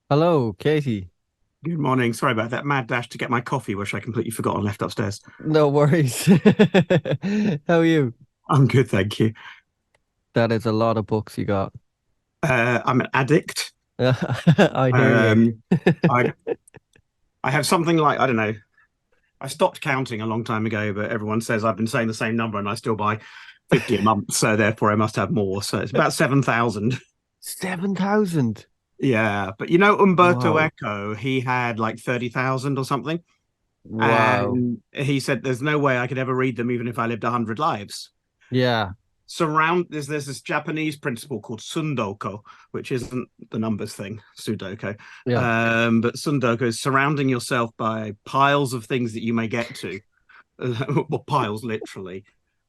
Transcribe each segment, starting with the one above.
Hello, Katy. Good morning. Sorry about that mad dash to get my coffee, which I completely forgot and left upstairs. No worries. How are you? I'm good, thank you. That is a lot of books you got. I'm an addict. I hear you. Um, I I have something like I don't know. I stopped counting a long time ago, but everyone says I've been saying the same number, and I still buy 50 a month. So therefore, I must have more. So it's about 7,000. 7,000. Yeah, but you know Umberto Wow. Eco, he had like 30,000 or something, Wow. and he said there's no way I could ever read them, even if I lived 100 lives. Yeah. There's this Japanese principle called sundoko, which isn't the numbers thing, sudoku. Yeah. But sundoko is surrounding yourself by piles of things that you may get to, well, piles literally.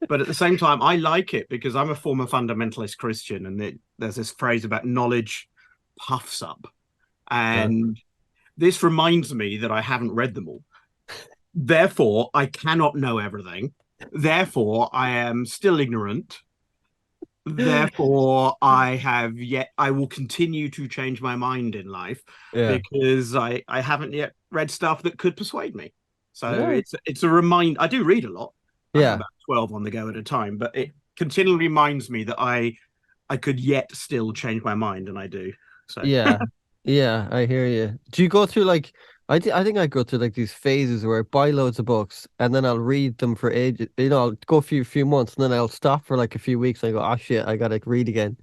But at the same time, I like it because I'm a former fundamentalist Christian, and there's this phrase about knowledge puffs up, Uh, and this reminds me that I haven't read them all. Therefore, I cannot know everything. Therefore, I am still ignorant. Therefore, I will continue to change my mind in life yeah. because I haven't yet read stuff that could persuade me. So Yeah. it's a remind. I do read a lot. I have Yeah. about 12 on the go at a time, but it continually reminds me that I could yet still change my mind, and I do. So Yeah. Yeah, I hear you. Do you go through like I think I go through like these phases where I buy loads of books and then I'll read them for ages. I'll go a few months and then I'll stop for like a few weeks and I go, oh shit, I gotta read again.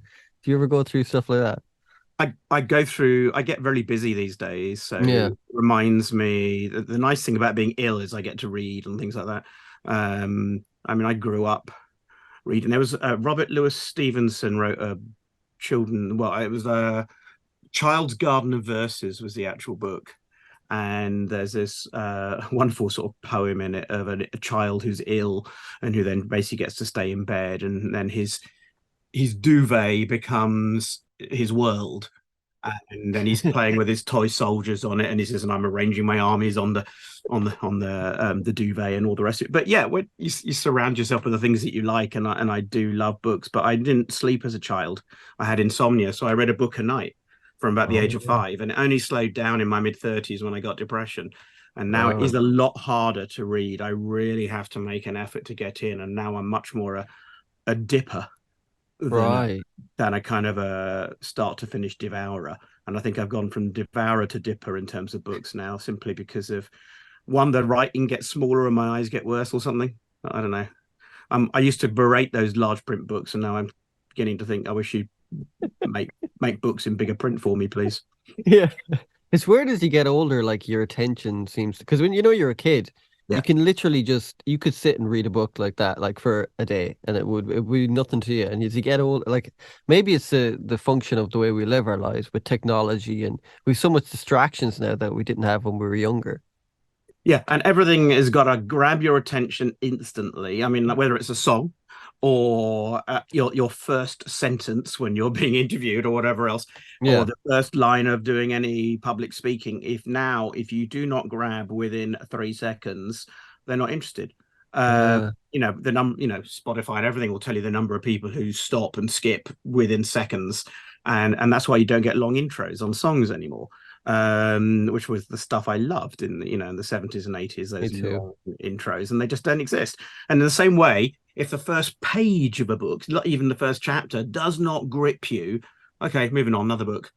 Do you ever go through stuff like that? I go through. I get very busy these days, so Yeah. it reminds me that the nice thing about being ill is I get to read and things like that. I mean, I grew up reading. There was Robert Louis Stevenson wrote a children. Well, it was a Child's Garden of Verses was the actual book, and there's this wonderful sort of poem in it of a child who's ill and who then basically gets to stay in bed, and then his duvet becomes his world, and then he's playing with his toy soldiers on it, and he says, "And I'm arranging my armies on the duvet and all the rest of it." But yeah, when you surround yourself with the things that you like, and I do love books, but I didn't sleep as a child. I had insomnia, so I read a book a night from about the age Oh of yeah. 5, and it only slowed down in my mid 30s when I got depression. And now it is Oh, a lot harder to read. I really have to make an effort to get in, and now I'm much more a dipper than a, right. than a kind of a start to finish devourer. And I think I've gone from devourer to dipper in terms of books now, simply because of one, the writing gets smaller and my eyes get worse or something. I don't know. I used to berate those large print books, and now I'm beginning to think I wish you make make books in bigger print for me, please. Yeah. It's weird as you get older, like your attention seems because when you're a kid, you Yeah. can literally just you could sit and read a book like that like for a day and it would be nothing to you. And as you get old, like maybe it's the function of the way we live our lives with technology and we've so much distractions now that we didn't have when we were younger. Yeah, and everything has got to grab your attention instantly. I mean, like, whether it's a song or your first sentence when you're being interviewed or whatever else, or Yeah. the first line of doing any public speaking. If you do not grab within 3 seconds, they're not interested. Yeah. Spotify and everything will tell you the number of people who stop and skip within seconds, and that's why you don't get long intros on songs anymore, which was the stuff I loved in the 70s and 80s, Me those too. long intros, and they just don't exist. And in the same way, if the first page of a book, not even the first chapter, does not grip you, okay, moving on, another book.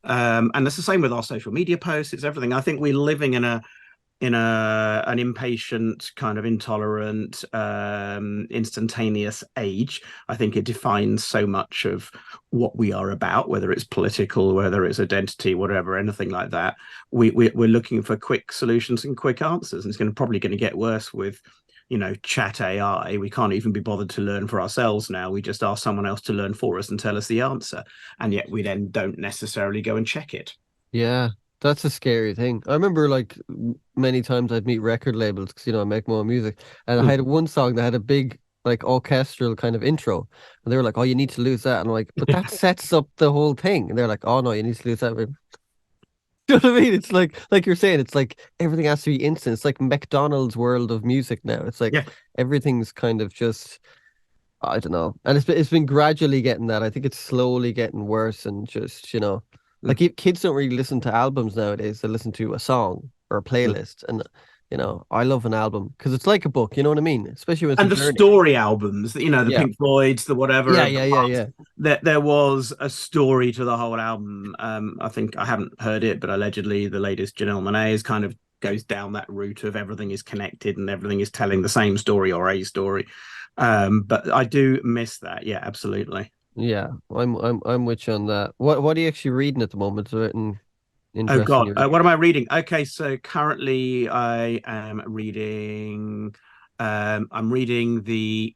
And it's the same with our social media posts. It's everything. I think we're living in an impatient, kind of intolerant, instantaneous age. I think it defines so much of what we are about, whether it's political, whether it's identity, whatever, anything like that. We're looking for quick solutions and quick answers, and it's probably going to get worse with chat AI. We can't even be bothered to learn for ourselves now. We just ask someone else to learn for us and tell us the answer, and yet we then don't necessarily go and check it. Yeah. That's a scary thing. I remember like many times I'd meet record labels because I make my own music and I Mm. had one song that had a big like orchestral kind of intro and they were like, "Oh, you need to lose that." And I'm like, "But that sets up the whole thing." And they're like, "Oh no, you need to lose that." You know what I mean? It's like you're saying, it's like everything has to be instant. It's like McDonald's world of music now. It's like Yeah, everything's kind of just I don't know. And it's been gradually getting that. I think it's slowly getting worse and just. like kids don't really listen to albums nowadays. They listen to a song or a playlist, and I love an album because it's like a book. You know what I mean? Especially when it's a And the journey. story albums, the Yeah, Pink Floyds, the whatever yeah, of the yeah, yeah, past, yeah. there was a story to the whole album. I think I haven't heard it, but allegedly the latest Janelle Monáe kind of goes down that route of everything is connected and everything is telling the same story or a story. But I do miss that. Yeah, absolutely. Yeah, I'm with you on that. What are you actually reading at the moment? Is there anything Oh interesting God, you're reading? what am I reading? Okay, so currently I am reading. I'm reading the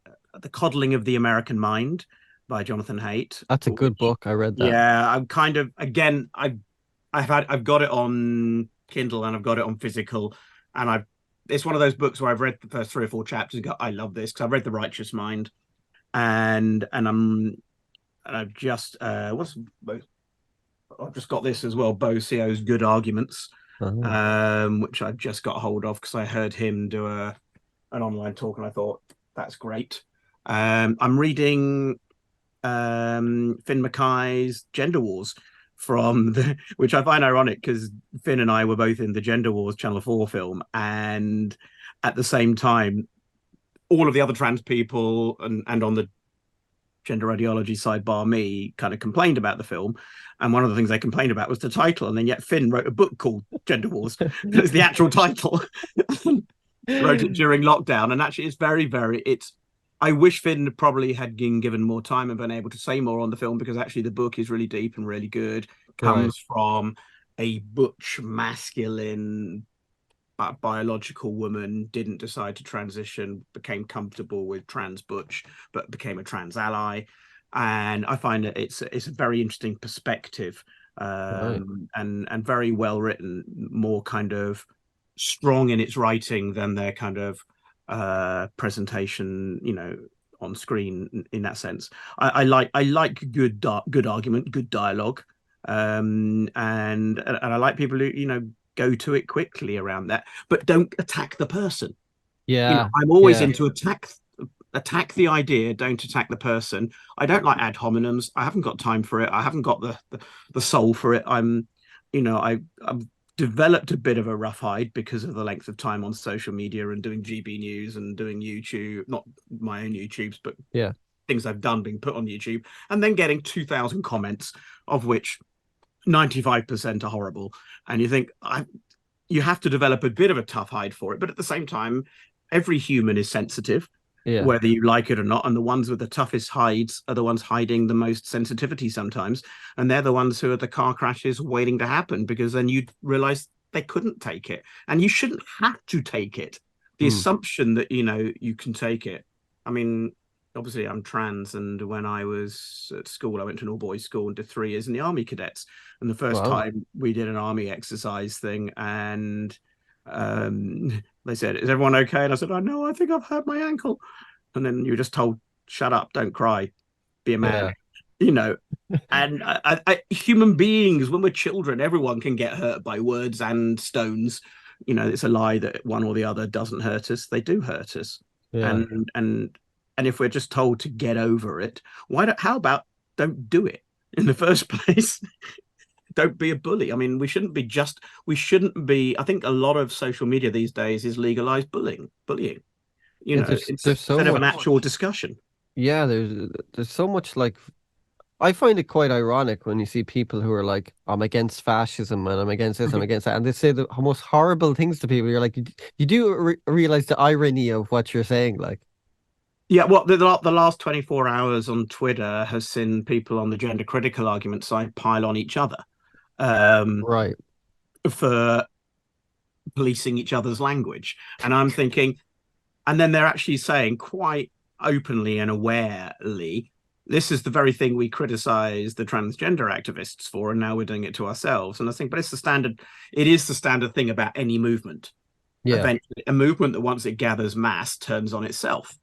Coddling of the American Mind by Jonathan Haidt, That's a good which book. I read that. yeah, I'm kind of again. I've got it on Kindle and I've got it on physical, and I've it's one of those books where I've read the first three or four chapters and go, I love this because I've read The Righteous Mind, and I've just I've just got this as well, Bo Sio's Good Arguments, Oh, which I've just got hold of because I heard him do an online talk and I thought that's great. I'm reading Finn Mackay's Gender Wars which I find ironic because Finn and I were both in the Gender Wars Channel 4 film, and at the same time, all of the other trans people and on the gender ideology side, bar me, kind of complained about the film. And one of the things they complained about was the title. And then yet Finn wrote a book called Gender Wars. It's the actual title. Wrote it during lockdown. And actually it's very, very it's I wish Finn probably had been given more time and been able to say more on the film because actually the book is really deep and really good. right. Comes from a butch masculine biological woman, didn't decide to transition, became comfortable with trans butch, but became a trans ally. And I find that it's a very interesting perspective, Right. and very well written, more kind of strong in its writing than their kind of presentation, on screen in that sense. I like good argument, good dialogue, and I like people who go to it quickly around that, but don't attack the person. Yeah. I'm always Yeah. into attack the idea, don't attack the person. I don't like ad hominems. I haven't got time for it. I haven't got the soul for it. I've developed a bit of a rough hide because of the length of time on social media and doing GB News and doing YouTube, not my own YouTubes, but Yeah. things I've done being put on YouTube, and then getting 2,000 comments, of which 95% are horrible. And you think you have to develop a bit of a tough hide for it, but at the same time, every human is sensitive, Yeah. whether you like it or not. And the ones with the toughest hides are the ones hiding the most sensitivity sometimes, and they're the ones who are the car crashes waiting to happen, because then you realize they couldn't take it, and you shouldn't have to take it. The Hmm. assumption that you can take it. I mean, obviously I'm trans, and when I was at school I went to an all-boys school and did 3 years in the army cadets, and the first Wow. time we did an army exercise thing, and they said, is everyone okay? And I said, I know, I think I've hurt my ankle. And then you were just told, shut up, don't cry, be a man, Yeah. you know. And human beings, when we're children, everyone can get hurt by words and stones. It's a lie that one or the other doesn't hurt us. They do hurt us. Yeah. And and and if we're just told to get over it, how about don't do it in the first place? Don't be a bully. I mean, we shouldn't be. I think a lot of social media these days is legalized bullying, Yeah, there's so instead of an much. actual discussion. Yeah, there's so much like I find it quite ironic when you see people who are like, I'm against fascism and I'm against this, I'm against that, and they say the most horrible things to people. You're like, you do realize the irony of what you're saying, like, Yeah, well, the last 24 hours on Twitter has seen people on the gender critical argument side pile on each other, um, right? for policing each other's language. And I'm thinking, and then they're actually saying quite openly and awarely, this is the very thing we criticize the transgender activists for, and now we're doing it to ourselves. And I think, but it is the standard thing about any movement. Yeah, Eventually, a movement that once it gathers mass turns on itself,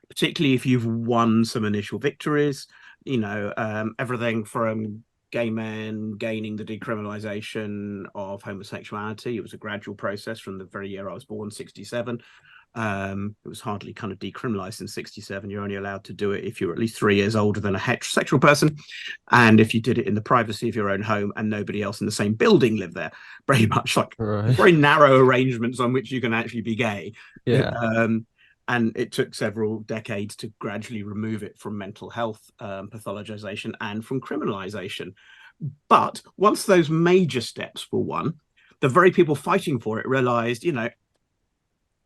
particularly if you've won some initial victories. Everything from gay men gaining the decriminalization of homosexuality. It was a gradual process from the very year I was born, 67. It was hardly kind of decriminalized in 67. You're only allowed to do it if you're at least 3 years older than a heterosexual person. And if you did it in the privacy of your own home and nobody else in the same building lived there, very much like Right. very narrow arrangements on which you can actually be gay. Yeah. And it took several decades to gradually remove it from mental health pathologization and from criminalization. But once those major steps were won, the very people fighting for it realized,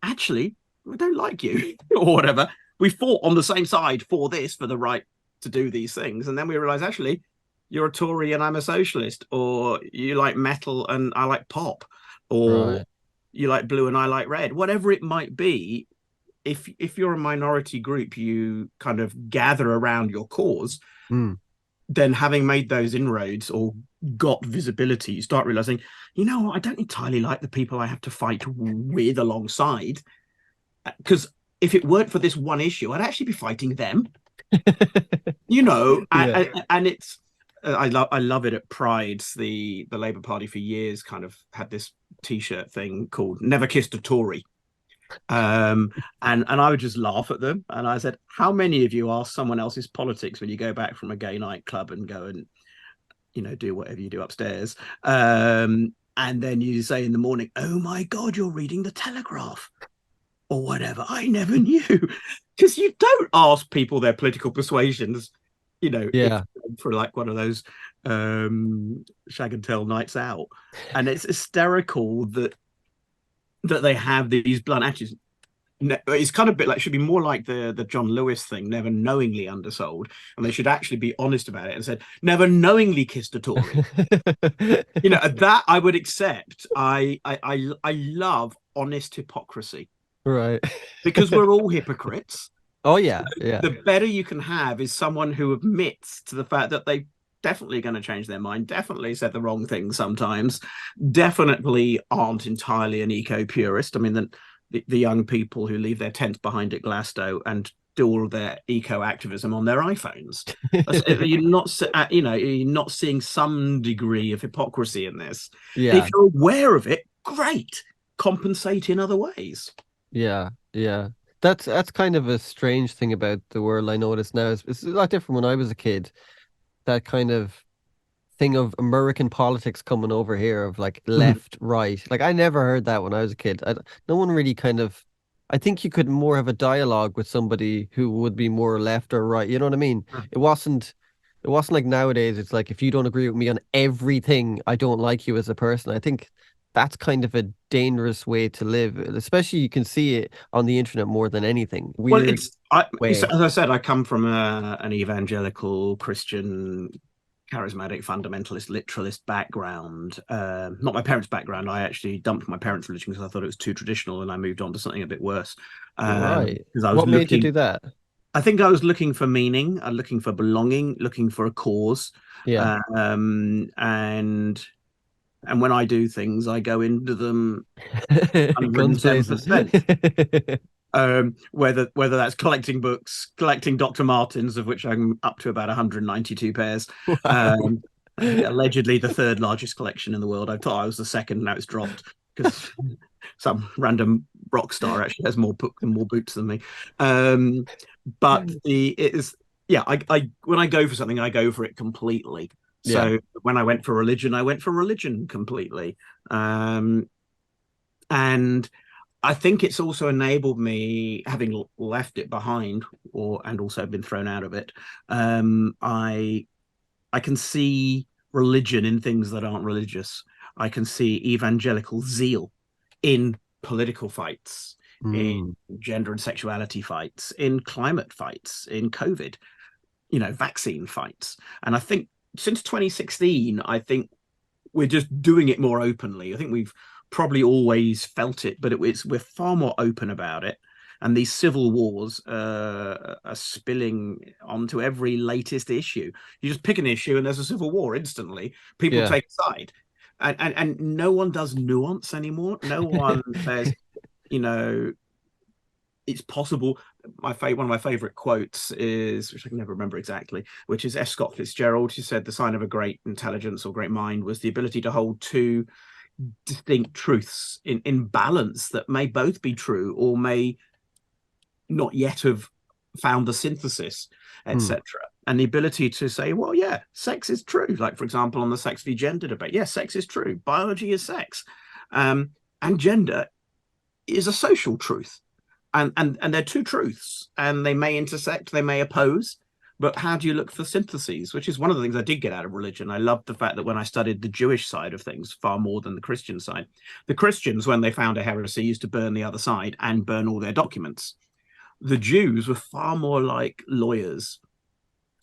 actually, I don't like you or whatever. We fought on the same side for this, for the right to do these things. And then we realized, actually, you're a Tory and I'm a socialist, or you like metal and I like pop, or Right. you like blue and I like red, whatever it might be. If you're a minority group, you kind of gather around your cause. Mm. Then having made those inroads or got visibility, you start realizing, I don't entirely like the people I have to fight with alongside. Because if it weren't for this one issue, I'd actually be fighting them. Yeah. And it's I love it at Pride. The Labour Party for years kind of had this T-shirt thing called "Never Kissed a Tory." And I would just laugh at them. And I said, how many of you ask someone else's politics when you go back from a gay nightclub and go and, do whatever you do upstairs? And then you say in the morning, oh my God, you're reading the Telegraph or whatever. I never knew. Because you don't ask people their political persuasions, if Yeah. for like one of those shag and tell nights out. And it's hysterical that they have these blunt attitudes. It's kind of a bit like, should be more like the John Lewis thing, never knowingly undersold, and they should actually be honest about it and said never knowingly kissed a Tory. That I would accept. I love honest hypocrisy Right. because we're all hypocrites. Oh yeah. Yeah. The better you can have is someone who admits to the fact that they definitely going to change their mind, definitely said the wrong thing sometimes, definitely aren't entirely an eco-purist. I mean, the young people who leave their tents behind at Glasgow and do all of their eco-activism on their iPhones. You're not seeing some degree of hypocrisy in this. Yeah. If you're aware of it, great. Compensate in other ways. Yeah. Yeah. That's kind of a strange thing about the world I notice now. It's a lot different when I was a kid. That kind of thing of American politics coming over here of like Mhm. left, right. Like I never heard that when I was a kid. No one really kind of. I think you could more have a dialogue with somebody who would be more left or right. You know what I mean? It wasn't. It wasn't like nowadays. It's like if you don't agree with me on everything, I don't like you as a person. I think that's kind of a dangerous way to live, especially you can see it on the internet more than anything. Well, Weird as way. I said, I come from an evangelical Christian charismatic fundamentalist literalist background. Not my parents' background. I actually dumped my parents' religion because I thought it was too traditional, and I moved on to something a bit worse. Right. Because I was What made you looking. do that? I think I was looking for meaning, looking for belonging, looking for a cause, Yeah. and when I do things, I go into them Guns blazing. 107%. Whether that's collecting books, collecting Dr. Martens, of which I'm up to about 192 pairs. Wow. Um, Allegedly the third largest collection in the world. I thought I was the second. Now it's dropped because some random rock star actually has more boots than me. But it is yeah. I when I go for something, I go for it completely. Yeah. So when I went for religion, I went for religion completely. And I think it's also enabled me, having left it behind, and also been thrown out of it. I can see religion in things that aren't religious. I can see evangelical zeal in political fights, in Mm. gender and sexuality fights, in climate fights, in COVID, vaccine fights. And I think since 2016, I think we're just doing it more openly. I think we've probably always felt it, but we're far more open about it. And these civil wars are spilling onto every latest issue. You just pick an issue and there's a civil war instantly. People Yeah. take a side. And no one does nuance anymore. No one says, you know, it's possible. One of my favorite quotes is, which I can never remember exactly, which is F. Scott Fitzgerald, who said the sign of a great intelligence or great mind was the ability to hold two distinct truths in balance that may both be true or may not yet have found the synthesis, Hmm. etc. And the ability to say, well, yeah, sex is true. Like, for example, on the sex v gender debate, yes, sex is true. Biology is sex. Um, and gender is a social truth. And they're two truths, and they may intersect, they may oppose. But how do you look for syntheses? Which is one of the things I did get out of religion. I loved the fact that when I studied the Jewish side of things far more than the Christian side, the Christians, when they found a heresy, used to burn the other side and burn all their documents. The Jews were far more like lawyers.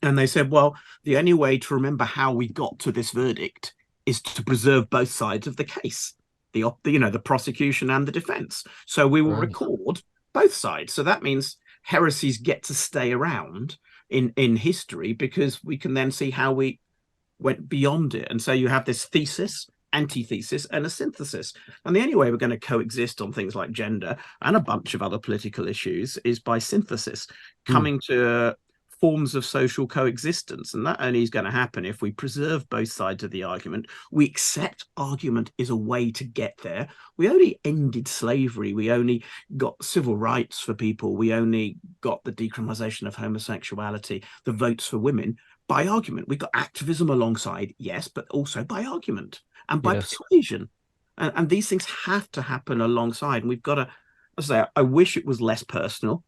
And they said, well, the only way to remember how we got to this verdict is to preserve both sides of the case, the prosecution and the defense. So we will Right. record both sides. So that means heresies get to stay around in history because we can then see how we went beyond it. And so you have this thesis, antithesis, and a synthesis. And the only way we're going to coexist on things like gender and a bunch of other political issues is by synthesis, Hmm. coming to forms of social coexistence. And that only is going to happen if we preserve both sides of the argument. We accept argument is a way to get there. We only ended slavery. We only got civil rights for people. We only got the decriminalization of homosexuality, the votes for women by argument. We got activism alongside, yes, but also by argument and by Yes. persuasion. And these things have to happen alongside. And we've got to, as I say, I wish it was less personal.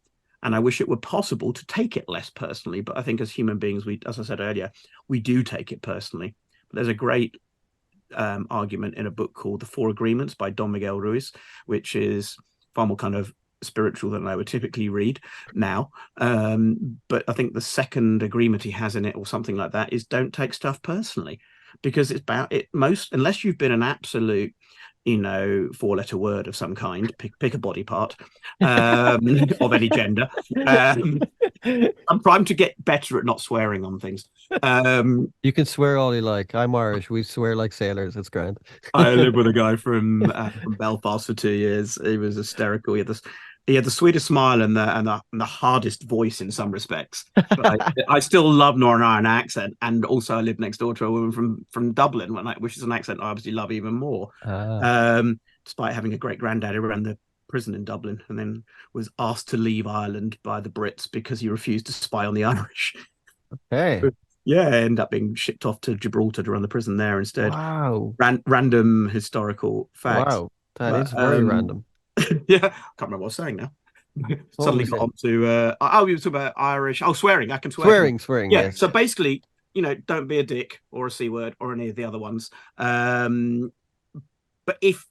And I wish it were possible to take it less personally. But I think as human beings, we, as I said earlier, we do take it personally. But there's a great argument in a book called The Four Agreements by Don Miguel Ruiz, which is far more kind of spiritual than I would typically read now. But I think the second agreement he has in it, or something like that, is don't take stuff personally, because it's about it most, unless you've been an absolute, four-letter word of some kind, pick a body part of any gender. I'm trying to get better at not swearing on things. You can swear all you like. I'm Irish. We swear like sailors. It's grand. I lived with a guy from Belfast for 2 years. He was hysterical. He had the sweetest smile and the hardest voice in some respects. But I still love Northern Ireland accent, and also I lived next door to a woman from Dublin, which is an accent I obviously love even more. Ah, Despite having a great granddad who ran the prison in Dublin and then was asked to leave Ireland by the Brits because he refused to spy on the Irish. hey. Yeah, end up being shipped off to Gibraltar to run the prison there instead. Wow. Random historical facts. Wow. That But is very random. yeah, I can't remember what I was saying now. What were Suddenly we got saying? on to we were talking about Irish. Oh, swearing. I can swear. Swearing, Yeah. yes. So basically, don't be a dick or a C word or any of the other ones. But if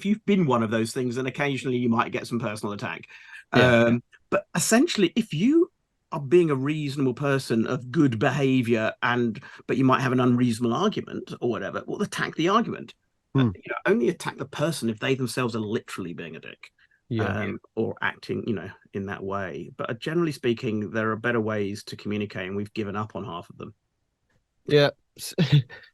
you've been one of those things, then occasionally you might get some personal attack. Yeah. But essentially, if you are being a reasonable person of good behavior but you might have an unreasonable argument or whatever, well, attack the argument. Hmm. Only attack the person if they themselves are literally being a dick. Yeah. Or acting, in that way. But generally speaking, there are better ways to communicate, and we've given up on half of them. Yeah.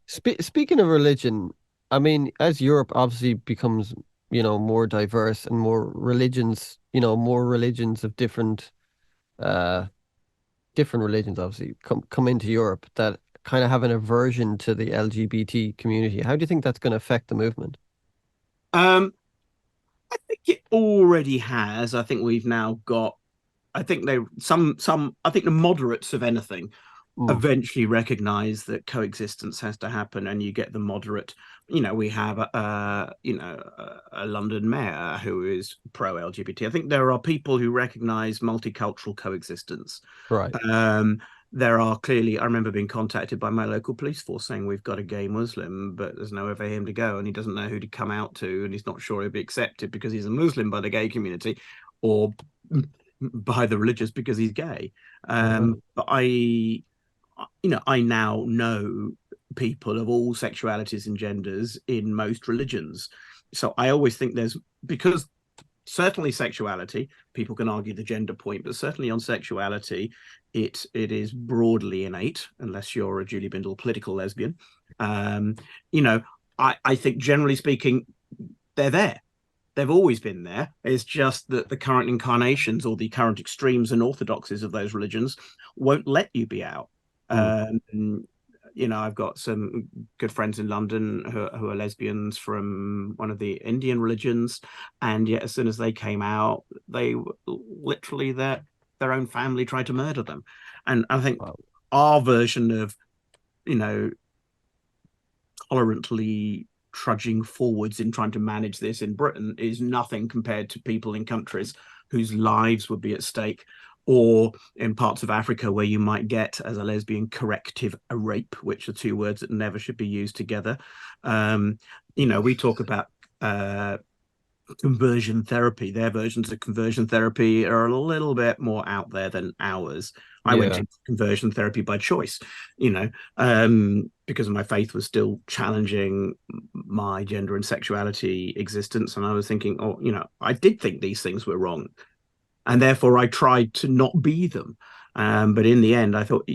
Speaking of religion, I mean, as Europe obviously becomes, more diverse and more religions of uh, different religions obviously come into Europe that kind of have an aversion to the LGBT community. How do you think that's going to affect the movement? Um, I think it already has. I think we've now got. I think they some. I think the moderates of anything Mm, eventually recognize that coexistence has to happen, and you get the moderate. We have a London mayor who is pro LGBT. I think there are people who recognize multicultural coexistence. right. um there are clearly, I remember being contacted by my local police force saying we've got a gay Muslim, but there's nowhere for him to go, and he doesn't know who to come out to, and he's not sure he'll be accepted because he's a Muslim by the gay community, or by the religious because he's gay. Uh, But I now know people of all sexualities and genders in most religions. So I always think because certainly sexuality, people can argue the gender point, but certainly on sexuality, it is broadly innate, unless you're a Julie Bindel political lesbian. Um, you know, I think generally speaking, they're there. They've always been there. It's just that the current incarnations or the current extremes and orthodoxies of those religions won't let you be out. mm, Um, I've got some good friends in London who are lesbians from one of the Indian religions, and yet as soon as they came out, they literally their own family tried to murder them. And I think Wow. our version of, you know, tolerantly trudging forwards in trying to manage this in Britain is nothing compared to people in countries whose lives would be at stake, or in parts of Africa where you might get, as a lesbian, corrective a rape, which are two words that never should be used together. Um, we talk about conversion therapy. Their versions of conversion therapy are a little bit more out there than ours. I went Yeah. into conversion therapy by choice, because my faith was still challenging my gender and sexuality existence. And I was thinking, oh, I did think these things were wrong. And therefore I tried to not be them. But in the end, I thought,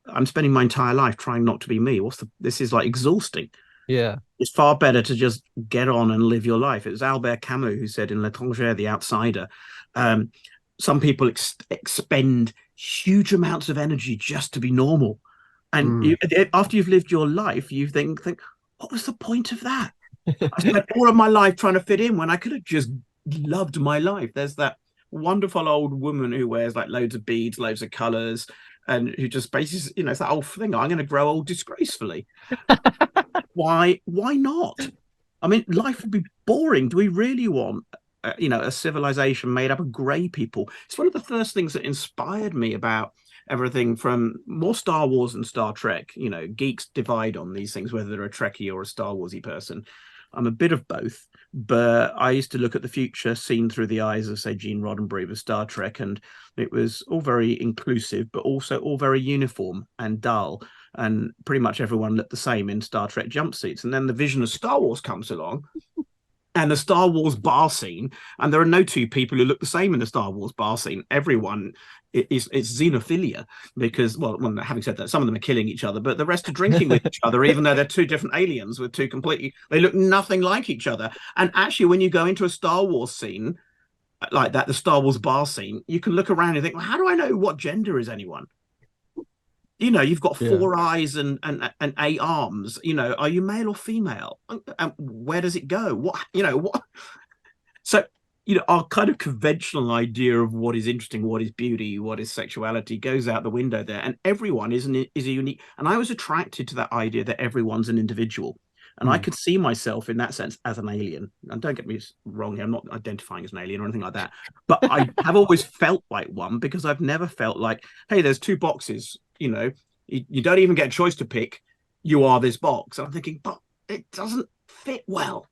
I'm spending my entire life trying not to be me. This is like exhausting. Yeah. It's far better to just get on and live your life. It was Albert Camus who said in L'Étranger, The Outsider, um, some people expend huge amounts of energy just to be normal. And Mm. after you've lived your life, you think, what was the point of that? I spent all of my life trying to fit in when I could have just loved my life. There's that wonderful old woman who wears like loads of beads, loads of colors, and who just basically, it's that old thing. I'm going to grow old disgracefully. Why not? I mean, life would be boring. Do we really want, a civilization made up of grey people? It's one of the first things that inspired me about everything from more Star Wars and Star Trek. Geeks divide on these things, whether they're a Trekkie or a Star Warsy person. I'm a bit of both, but I used to look at the future seen through the eyes of, say, Gene Roddenberry with Star Trek, and it was all very inclusive, but also all very uniform and dull, and pretty much everyone looked the same in Star Trek jumpsuits. And then the vision of Star Wars comes along, and the Star Wars bar scene, and there are no two people who look the same in the Star Wars bar scene. Everyone it's xenophilia because, well, having said that, some of them are killing each other, but the rest are drinking with each other, even though they're two different aliens with two completely, they look nothing like each other. And actually, when you go into a Star Wars scene like that, the Star Wars bar scene, you can look around and think, well, how do I know what gender is anyone? You've got Yeah. four eyes and eight arms. Are you male or female? And where does it go? What? So, our kind of conventional idea of what is interesting, what is beauty, what is sexuality goes out the window there. And everyone is a unique. And I was attracted to that idea that everyone's an individual. And I Mm. could see myself in that sense as an alien. And don't get me wrong here, I'm not identifying as an alien or anything like that. But I have always felt like one because I've never felt like, hey, there's two boxes, you don't even get a choice to pick. You are this box. And I'm thinking, but it doesn't fit well.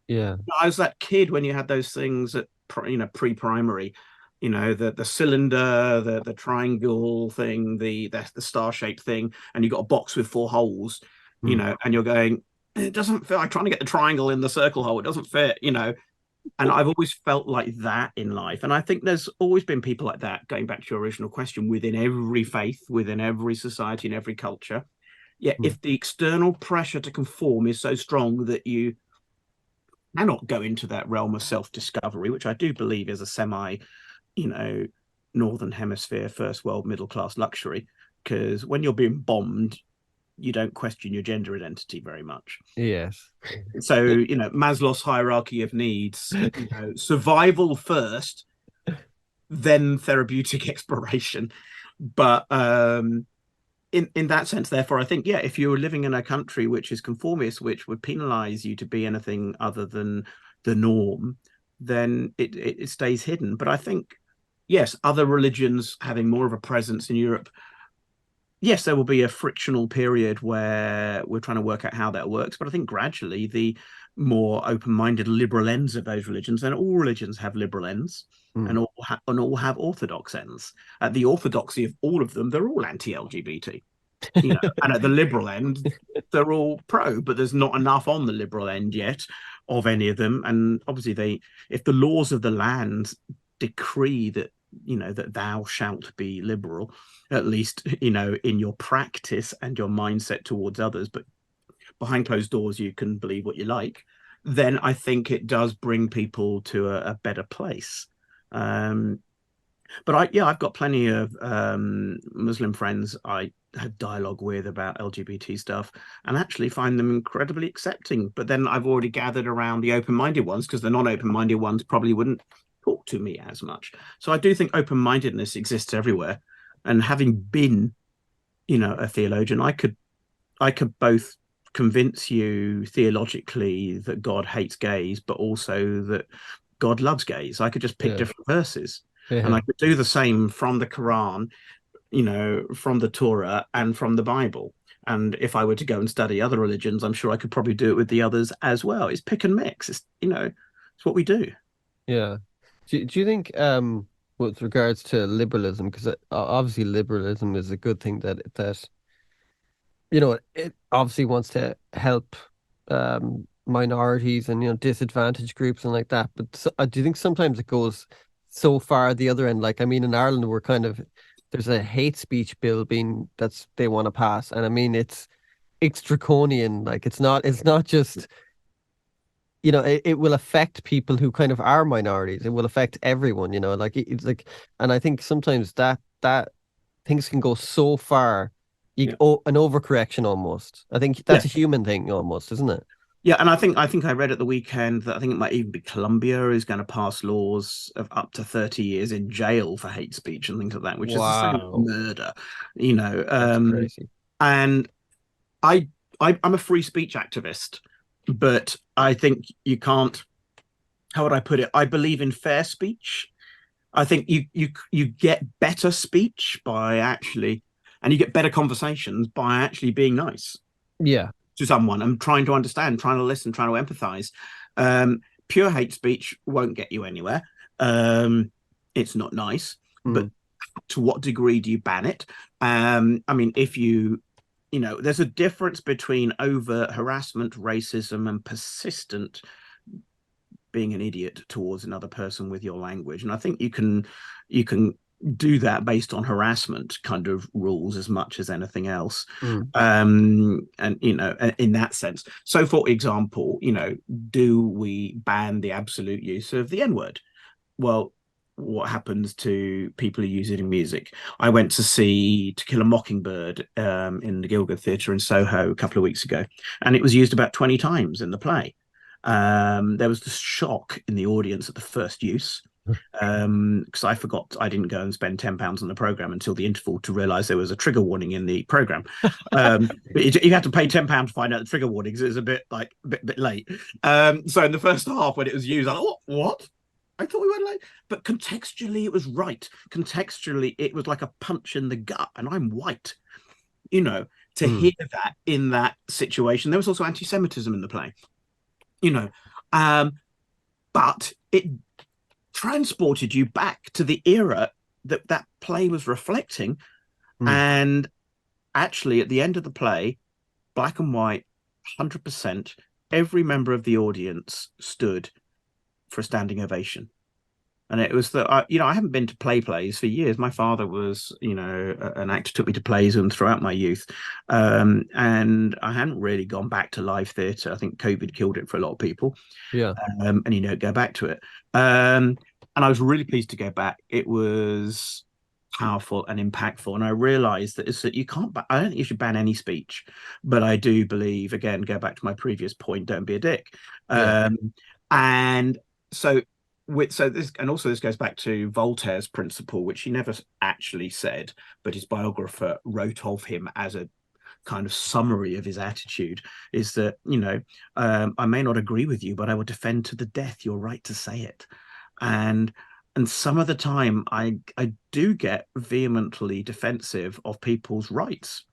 Yeah. I was that kid when you had those things at pre-primary, the cylinder, the triangle thing, the star-shaped thing, and you got a box with four holes, Mm. and you're going, it doesn't fit. I'm trying to get the triangle in the circle hole. It doesn't fit, And I've always felt like that in life. And I think there's always been people like that, going back to your original question, within every faith, within every society, and every culture. Yeah, Mm. if the external pressure to conform is so strong that you cannot go into that realm of self-discovery, which I do believe is a semi, you know, northern hemisphere first world middle class luxury. Because when you're being bombed, you don't question your gender identity very much. Yes. So, Maslow's hierarchy of needs, survival first, then therapeutic exploration. But in that sense, therefore, I think, yeah, if you were living in a country which is conformist, which would penalize you to be anything other than the norm, then it stays hidden. But I think, yes, other religions having more of a presence in Europe, yes, there will be a frictional period where we're trying to work out how that works. But I think gradually the more open-minded liberal ends of those religions, and all religions have liberal ends, Mm. and all have orthodox ends. At the orthodoxy of all of them, they're all anti-LGBT. And at the liberal end, they're all pro, but there's not enough on the liberal end yet of any of them. And obviously, if the laws of the land decree that that thou shalt be liberal, at least in your practice and your mindset towards others, but behind closed doors you can believe what you like, then I think it does bring people to a better place. But I've got plenty of Muslim friends. I had dialogue with about LGBT stuff, and actually find them incredibly accepting. But then I've already gathered around the open-minded ones, because the non-open-minded ones probably wouldn't talk to me as much. So I do think open-mindedness exists everywhere. And having been, a theologian, I could both convince you theologically that God hates gays, but also that God loves gays. I could just pick Yeah. different verses. And I Yeah. could do the same from the Quran, from the Torah and from the Bible. And if I were to go and study other religions, I'm sure I could probably do it with the others as well. It's pick and mix. It's what we do. Yeah. Do you think with regards to liberalism, because obviously liberalism is a good thing that it obviously wants to help minorities and disadvantaged groups and like that. But do you think sometimes it goes so far the other end? Like, I mean, in Ireland, we're kind of there's a hate speech bill being that's they want to pass, and I mean it's draconian. Like, it's not just it will affect people who kind of are minorities. It will affect everyone. Like it's like, and I think sometimes that things can go so far. Yeah. An overcorrection almost. I think Yeah. that's a human thing almost, isn't it? Yeah, and I think I read at the weekend that I think it might even be Colombia is going to pass laws of up to 30 years in jail for hate speech and things like that, which is the same as Wow, murder, you know. that's crazy. And I, I'm a free speech activist, but I think you can't. How would I put it? I believe in fair speech. I think you get better speech by actually, and you get better conversations by actually being nice Yeah. to someone and trying to understand, trying to listen, trying to empathize. Pure hate speech won't get you anywhere. It's not nice, but Mm. to what degree do you ban it? I mean, if there's a difference between overt harassment, racism, and persistent being an idiot towards another person with your language. And I think you can do that based on harassment kind of rules as much as anything else. Mm. And in that sense. So for example, do we ban the absolute use of the N-word? Well, what happens to people who use it in music? I went to see To Kill a Mockingbird in the Gilgud Theatre in Soho a couple of weeks ago, and it was used about 20 times in the play. There was this shock in the audience at the first use, because I forgot I didn't go and spend £10 on the program until the interval to realise there was a trigger warning in the program. But you had to pay £10 to find out the trigger warnings. It was a bit like bit late. So in the first half when it was used, I thought, what? I thought we were late, but contextually it was right. Contextually, it was like a punch in the gut, and I'm white. You know, to Mm. hear that in that situation, there was also anti-Semitism in the play. You know, um, but it transported you back to the era that that play was reflecting. Mm. And actually, at the end of the play, black and white, 100%, every member of the audience stood for a standing ovation. And it was that I haven't been to plays for years. My father was, an actor, took me to plays and throughout my youth, and I hadn't really gone back to live theatre. I think COVID killed it for a lot of people, Yeah. and go back to it. And I was really pleased to go back. It was powerful and impactful, and I realised that it's that you can't. I don't think you should ban any speech, but I do believe, again, go back to my previous point: don't be a dick. Yeah. And so this goes back to Voltaire's principle, which he never actually said, but his biographer wrote of him as a kind of summary of his attitude, is that I may not agree with you, but I will defend to the death your right to say it. And some of the time I do get vehemently defensive of people's rights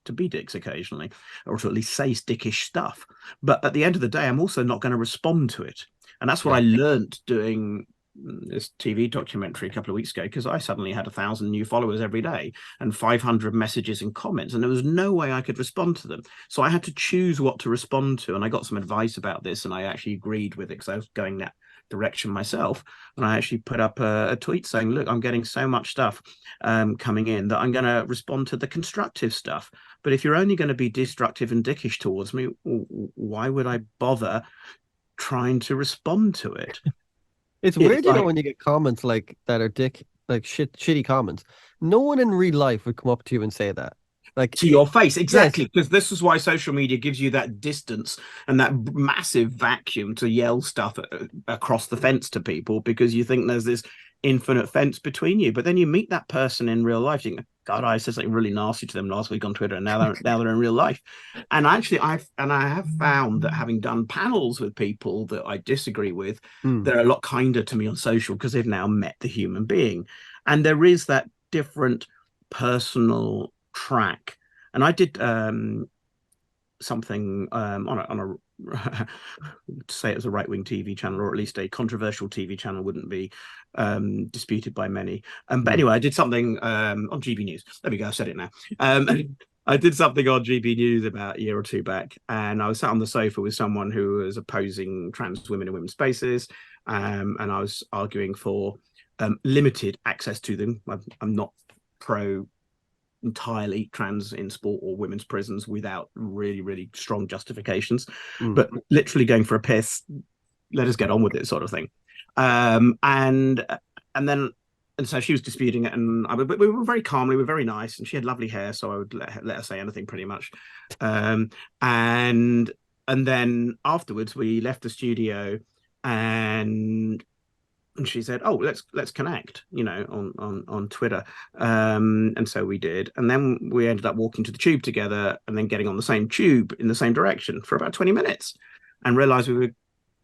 to be dicks occasionally, or to at least say dickish stuff. But at the end of the day, I'm also not going to respond to it. And that's what Yeah. I learned doing this TV documentary a couple of weeks ago, because I suddenly had 1,000 new followers every day and 500 messages and comments, and there was no way I could respond to them. So I had to choose what to respond to. And I got some advice about this, and I actually agreed with it because I was going that direction myself. And I actually put up a tweet saying, look, I'm getting so much stuff coming in that I'm going to respond to the constructive stuff. But if you're only going to be destructive and dickish towards me, why would I bother trying to respond to it? It's It's weird, like, when you get comments like that are dick, like shitty comments. No one in real life would come up to you and say that. like to your face. yes. Exactly, because this is why social media gives you that distance and that massive vacuum to yell stuff across the fence to people, because you think there's this infinite fence between you. But then you meet that person in real life, you think, God, I said something really nasty to them last week on Twitter, and now they're in real life. And actually, I have found that, having done panels with people that I disagree with, Mm, they're a lot kinder to me on social, because they've now met the human being. And there is that different personal track. And I did something on a to say it was a right-wing TV channel, or at least a controversial TV channel, wouldn't be disputed by many. But mm, anyway, I did something on GB News. There we go. I said it now. I did something on GB News about a year or two back, and I was sat on the sofa with someone who was opposing trans women in women's spaces, and I was arguing for limited access to them. I'm not pro entirely trans in sport or women's prisons without really, really strong justifications, mm. but literally going for a piss, let us get on with it, sort of thing. And then and so she was disputing it, and but we were very calmly, we were very nice, and she had lovely hair, so I would let her say anything pretty much. Um, and and then afterwards, we left the studio, and she said, "Oh, let's connect," on Twitter. And so we did, and then we ended up walking to the tube together, and then getting on the same tube in the same direction for about 20 minutes, and realized we were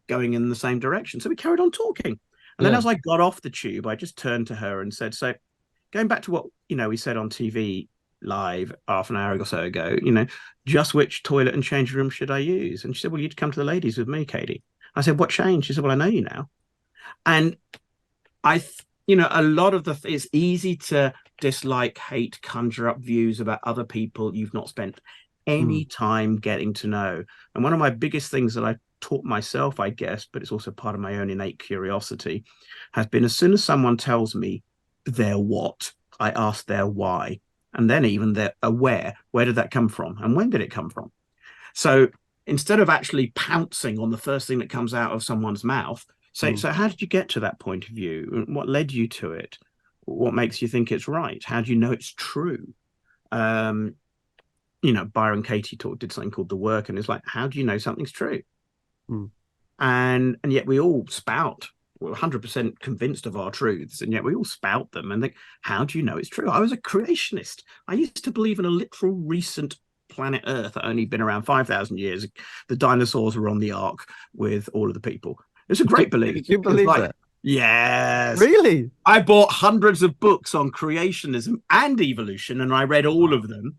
going in the same direction. So we carried on talking, and then Yeah. as I got off the tube, I just turned to her and said, "So, going back to what we said on TV." Live half an hour or so ago, just which toilet and change room should I use? And she said, "Well, you'd come to the ladies with me, Katie." I said, "What changed?" She said, "Well, I know you now." And a lot of it's easy to dislike, hate, conjure up views about other people you've not spent any Mm, time getting to know. And one of my biggest things that I taught myself, I guess, but it's also part of my own innate curiosity, has been, as soon as someone tells me their what, I ask their why. And then even their where did that come from? And when did it come from? So instead of actually pouncing on the first thing that comes out of someone's mouth, say, mm. so how did you get to that point of view? What led you to it? What makes you think it's right? How do you know it's true? Um, Byron Katie did something called The Work, and it's like, how do you know something's true? Mm. And yet we all spout. We're 100% convinced of our truths, and yet we all spout them and think, how do you know it's true? I was a creationist. I used to believe in a literal recent planet Earth that only been around 5,000 years. The dinosaurs were on the ark with all of the people. It's a great belief. Did you It's believe like, that? yes. Really? I bought hundreds of books on creationism and evolution, and I read all of them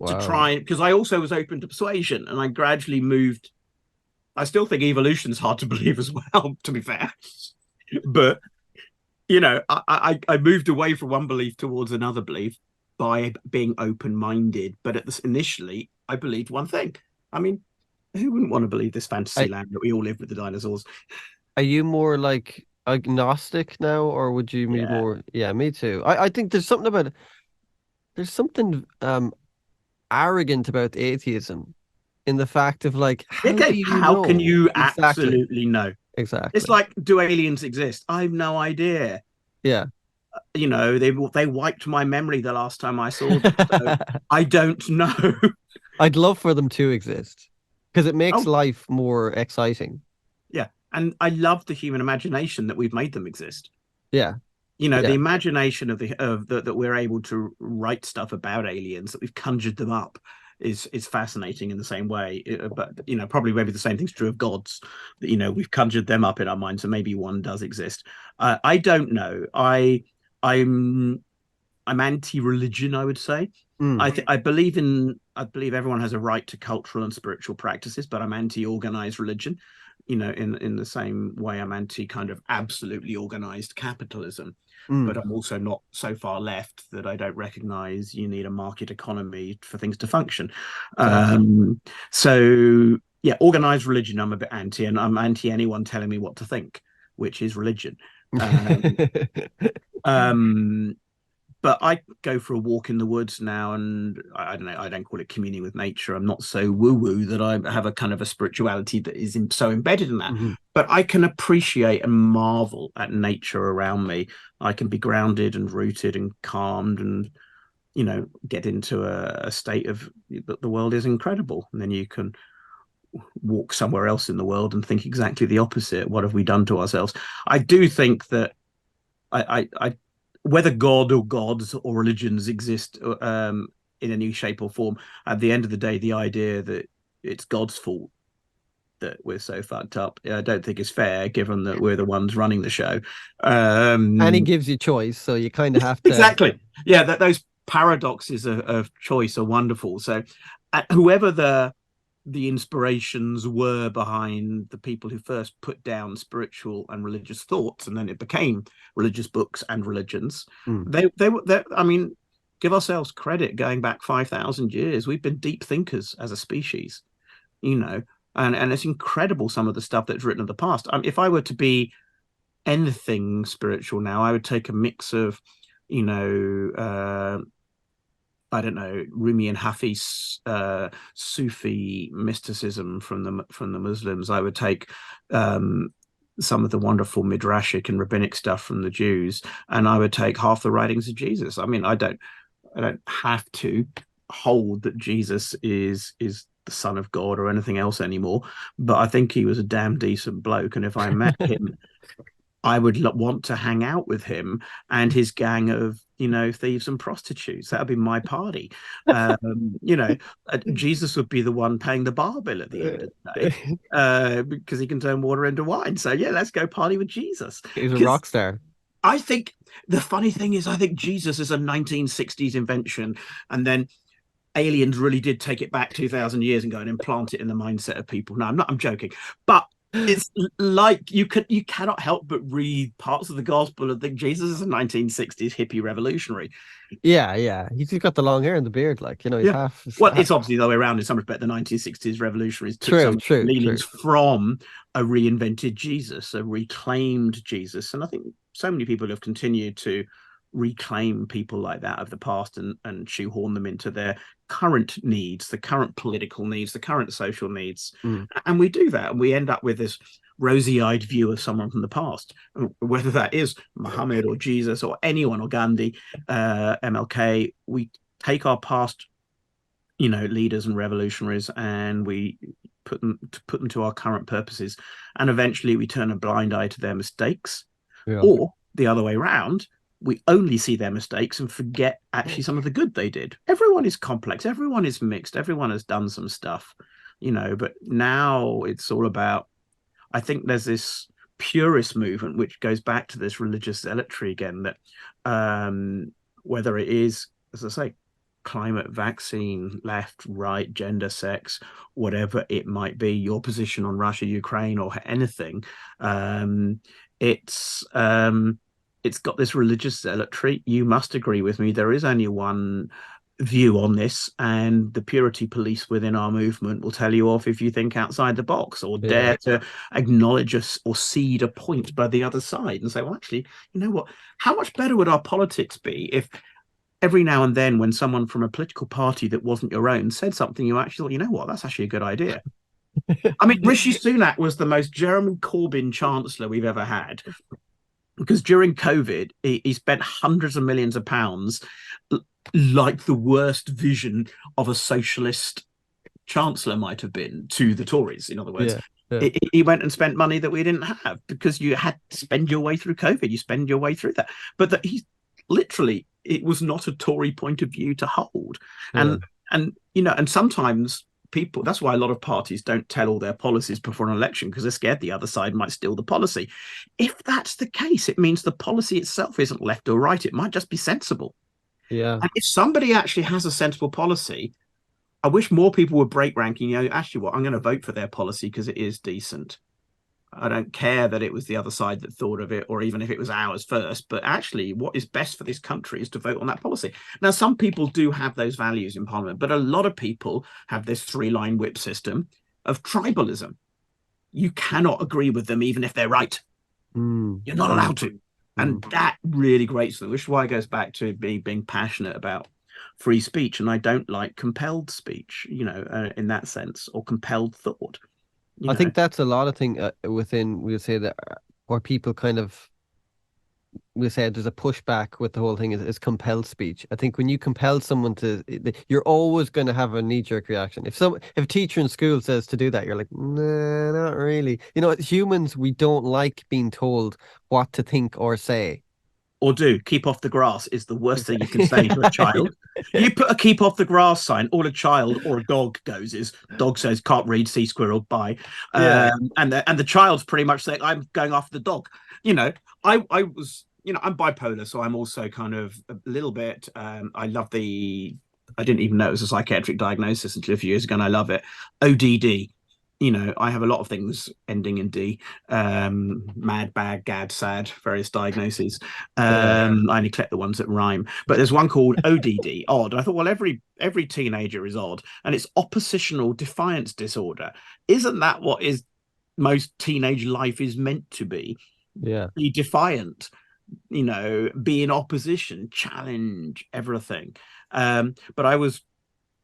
to Wow. try, because I also was open to persuasion, and I gradually moved. I still think evolution is hard to believe as well, to be fair. But I moved away from one belief towards another belief by being open-minded. But initially, I believed one thing. I mean, who wouldn't want to believe this fantasy I, land that we all live with the dinosaurs? are you more like agnostic now, or would you be Yeah. more? Yeah, me too. I think there's something about there's something arrogant about atheism in the fact of like, how do Okay. you How can know? you Exactly. absolutely know? It's Exactly. like, do aliens exist? I've no idea. Yeah. They wiped my memory the last time I saw them, so I don't know. I'd love for them to exist because it makes Oh, life more exciting. yeah. And I love the human imagination that we've made them exist. Yeah. The Yeah. imagination that we're able to write stuff about aliens, that we've conjured them up, is fascinating in the same way. But probably maybe the same thing's true of gods. That we've conjured them up in our minds, so maybe one does exist. I don't know. I'm I'm anti-religion, I would say. Mm. I believe everyone has a right to cultural and spiritual practices, but I'm anti-organized religion. In the same way I'm anti kind of absolutely organized capitalism. But Mm. I'm also not so far left that I don't recognize you need a market economy for things to function. Exactly. So yeah, organized religion I'm a bit anti, and I'm anti anyone telling me what to think, which is religion. Um, um, but I go for a walk in the woods now, and I don't know. I don't call it communing with nature. I'm not so woo woo that I have a kind of a spirituality that is so embedded in that. Mhm. But I can appreciate and marvel at nature around me. I can be grounded and rooted and calmed, and get into a state of that the world is incredible, and then you can walk somewhere else in the world and think exactly the opposite. What have we done to ourselves? I do think that I whether God or gods or religions exist in any shape or form, at the end of the day, the idea that it's God's fault that we're so fucked up, I don't think is fair, given that we're the ones running the show. And he gives you choice, so you kind of have to. Exactly. Yeah, that those paradoxes of choice are wonderful. So, whoever the inspirations were behind the people who first put down spiritual and religious thoughts, and then it became religious books and religions. Mm. They were. I mean, give ourselves credit. Going back 5,000 years, we've been deep thinkers as a species. You know, and it's incredible some of the stuff that's written in the past. If I were to be anything spiritual now, I would take a mix of, you know, I don't know, Rumi and Hafiz Sufi mysticism from the Muslims. I would take some of the wonderful midrashic and rabbinic stuff from the Jews, and I would take half the writings of Jesus. I mean, I don't have to hold that Jesus is the son of God or anything else anymore, but I think he was a damn decent bloke, and if I met him, I would want to hang out with him and his gang of, thieves and prostitutes. That would be my party. Jesus would be the one paying the bar bill at the end of the day, because he can turn water into wine. So yeah, let's go party with Jesus. He's a Because rock star. I think the funny thing is, I think Jesus is a 1960s invention, and then aliens really did take it back 2,000 years and go and implant it in the mindset of people. No, I'm joking, but it's like you cannot help but read parts of the gospel and think Jesus is a 1960s hippie revolutionary. Yeah, yeah. He's just got the long hair and the beard, like, he's Yeah. half, Well, it's obviously the other way around in some respect. The 1960s revolutionaries took true, some true, leanings true. from a reinvented Jesus, a reclaimed Jesus. And I think so many people have continued to reclaim people like that of the past and shoehorn them into their current needs, the current political needs, the current social needs. Mm. And we do that. And we end up with this rosy-eyed view of someone from the past, whether that is Muhammad or Jesus or anyone or Gandhi, MLK. We take our past, leaders and revolutionaries, and we put them to our current purposes, and eventually we turn a blind eye to their mistakes, Yeah. or the other way around, we only see their mistakes and forget actually some of the good they did. Everyone is complex, everyone is mixed, everyone has done some stuff, but now it's all about, I think there's this purist movement which goes back to this religious zealotry again, that whether it is, as I say, climate, vaccine, left, right, gender, sex, whatever it might be, your position on Russia, Ukraine, or anything, it's it's got this religious zealotry. You must agree with me. There is only one view on this, and the purity police within our movement will tell you off if you think outside the box or Yeah. dare to acknowledge us or cede a point by the other side and say, well, actually, you know what? How much better would our politics be if every now and then, when someone from a political party that wasn't your own said something, you actually thought, you know what, that's actually a good idea. I mean, Rishi Sunak was the most Jeremy Corbyn chancellor we've ever had, because during COVID, he spent hundreds of millions of pounds, like the worst vision of a socialist chancellor might have been to the Tories. In other words, Yeah. Yeah. he went and spent money that we didn't have, because you had to spend your way through COVID. You spend your way through that. But that he literally, it was not a Tory point of view to hold. Yeah. And sometimes people, that's why a lot of parties don't tell all their policies before an election, because they're scared the other side might steal the policy. If that's the case, it means the policy itself isn't left or right. It might just be sensible. Yeah. And if somebody actually has a sensible policy, I wish more people would break ranking. Actually, what, I'm going to vote for their policy because it is decent. I don't care that it was the other side that thought of it, or even if it was ours first. But actually, what is best for this country is to vote on that policy. Now, some people do have those values in Parliament, but a lot of people have this three-line whip system of tribalism. You cannot agree with them, even if they're right. Mm. You're not allowed to. And Mm. that really grates them, which is why it goes back to me being passionate about free speech. And I don't like compelled speech, in that sense, or compelled thought. I think that's a lot of thing within, we'll say that where people kind of we said there's a pushback with the whole thing is compelled speech. I think when you compel someone to, you're always going to have a knee-jerk reaction. If a teacher in school says to do that, you're like, nah, not really. You know, as humans, we don't like being told what to think or say. Or do keep off the grass is the worst thing you can say to a child. You put a keep off the grass sign, all a child or a dog goes is dog says can't read, see squirrel, bye. Yeah. And the child's pretty much saying I'm going after the dog. You know, I was, I'm bipolar, so I'm also kind of a little bit. I love the. I didn't even know it was a psychiatric diagnosis until a few years ago, and I love it. ODD. I have a lot of things ending in D. Mad, bad, gad, sad, various diagnoses. Yeah. I only collect the ones that rhyme. But there's one called ODD, odd. I thought, well, every teenager is odd, and it's oppositional defiance disorder. Isn't that what is most teenage life is meant to be? Yeah. Be defiant, be in opposition, challenge everything. But I was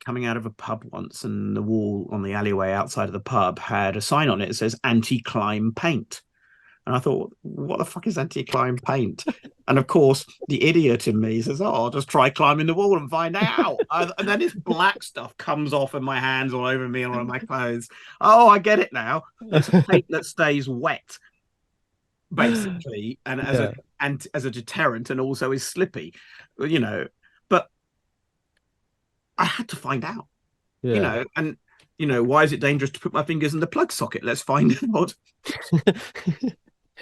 coming out of a pub once, and the wall on the alleyway outside of the pub had a sign on it that says anti-climb paint. And I thought, what the fuck is anti-climb paint? And of course, the idiot in me says, oh, I'll just try climbing the wall and find out. And then this black stuff comes off and my hands all over me and all of my clothes. Oh, I get it now. It's a paint that stays wet, basically, and Yeah. as a deterrent, and also is slippy, But I had to find out, Yeah. and why is it dangerous to put my fingers in the plug socket? Let's find out.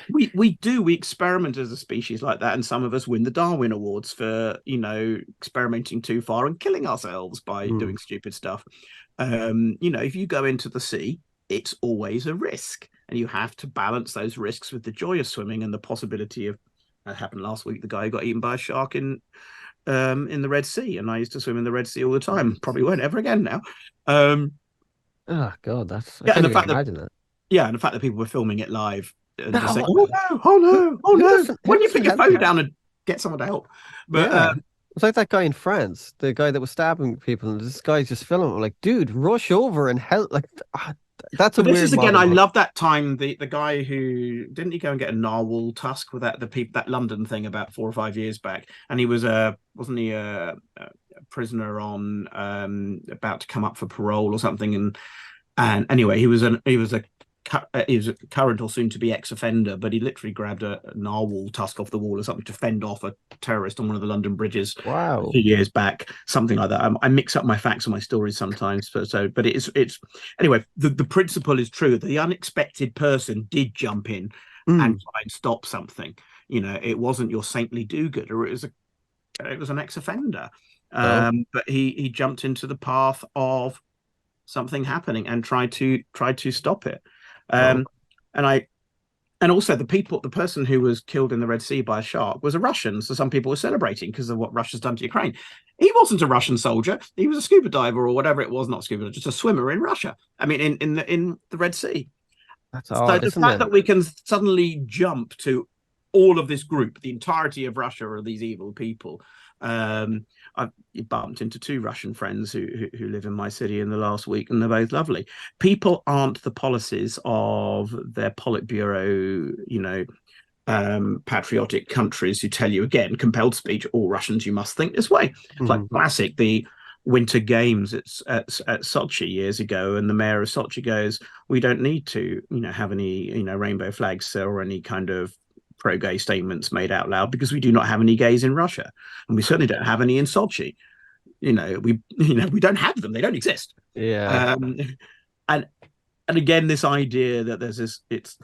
We experiment as a species like that, and some of us win the Darwin Awards for experimenting too far and killing ourselves by doing stupid stuff. If you go into the sea, it's always a risk, and you have to balance those risks with the joy of swimming and the possibility of. That happened last week. The guy who got eaten by a shark in the Red Sea, and I used to swim in the Red Sea all the time. Probably won't ever again now. Oh God, I Yeah, and can't the even fact that imagine that. and the fact that people were filming it live and just saying, No, "Oh no, oh no, oh who no!" doesn't who When you doesn't put your help phone you? down and get someone to help. But Yeah. It's like that guy in France, the guy that was stabbing people, and this guy's just filming. Like, dude, rush over and help. Like, that's a But this weird is again, modern I thing. love that time. The guy who didn't he go and get a narwhal tusk with that London thing about 4 or 5 years back, and he was wasn't he a prisoner on about to come up for parole or something, and anyway he was a current or soon to be ex-offender, but he literally grabbed a narwhal tusk off the wall or something to fend off a terrorist on one of the London bridges a Wow. few years back, something like that. I mix up my facts and my stories sometimes, but it's anyway. The principle is true. The unexpected person did jump in and Mm. try and stop something. It wasn't your saintly do-gooder. It was an ex-offender, Oh. but he jumped into the path of something happening and tried to stop it. Oh. Um, and I and also the person who was killed in the Red Sea by a shark was a Russian. So some people were celebrating because of what Russia's done to Ukraine. He wasn't a Russian soldier. He was a scuba diver or whatever it was, not scuba, just a swimmer in Russia. I mean, in the Red Sea. That's So odd, the isn't fact it? that we can suddenly jump to all of this group, the entirety of Russia are these evil people. I've bumped into two Russian friends who live in my city in the last week, and they're both lovely. People aren't the policies of their Politburo, patriotic countries who tell you again, compelled speech, all Russians, you must think this way. It's like Mhm. classic, the Winter Games at Sochi years ago, and the mayor of Sochi goes, "We don't need to, have any, rainbow flags or any kind of pro-gay statements made out loud because we do not have any gays in Russia, and we certainly don't have any in Sochi. We don't have them; they don't exist." Yeah. Um, and and again, this idea that there's this, it's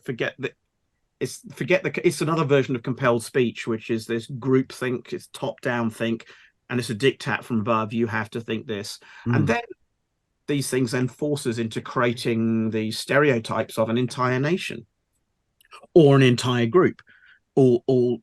another version of compelled speech, which is this group think, it's top down think, and it's a diktat from above. You have to think this, and Mm. then these things then force us into creating the stereotypes of an entire nation or an entire group, all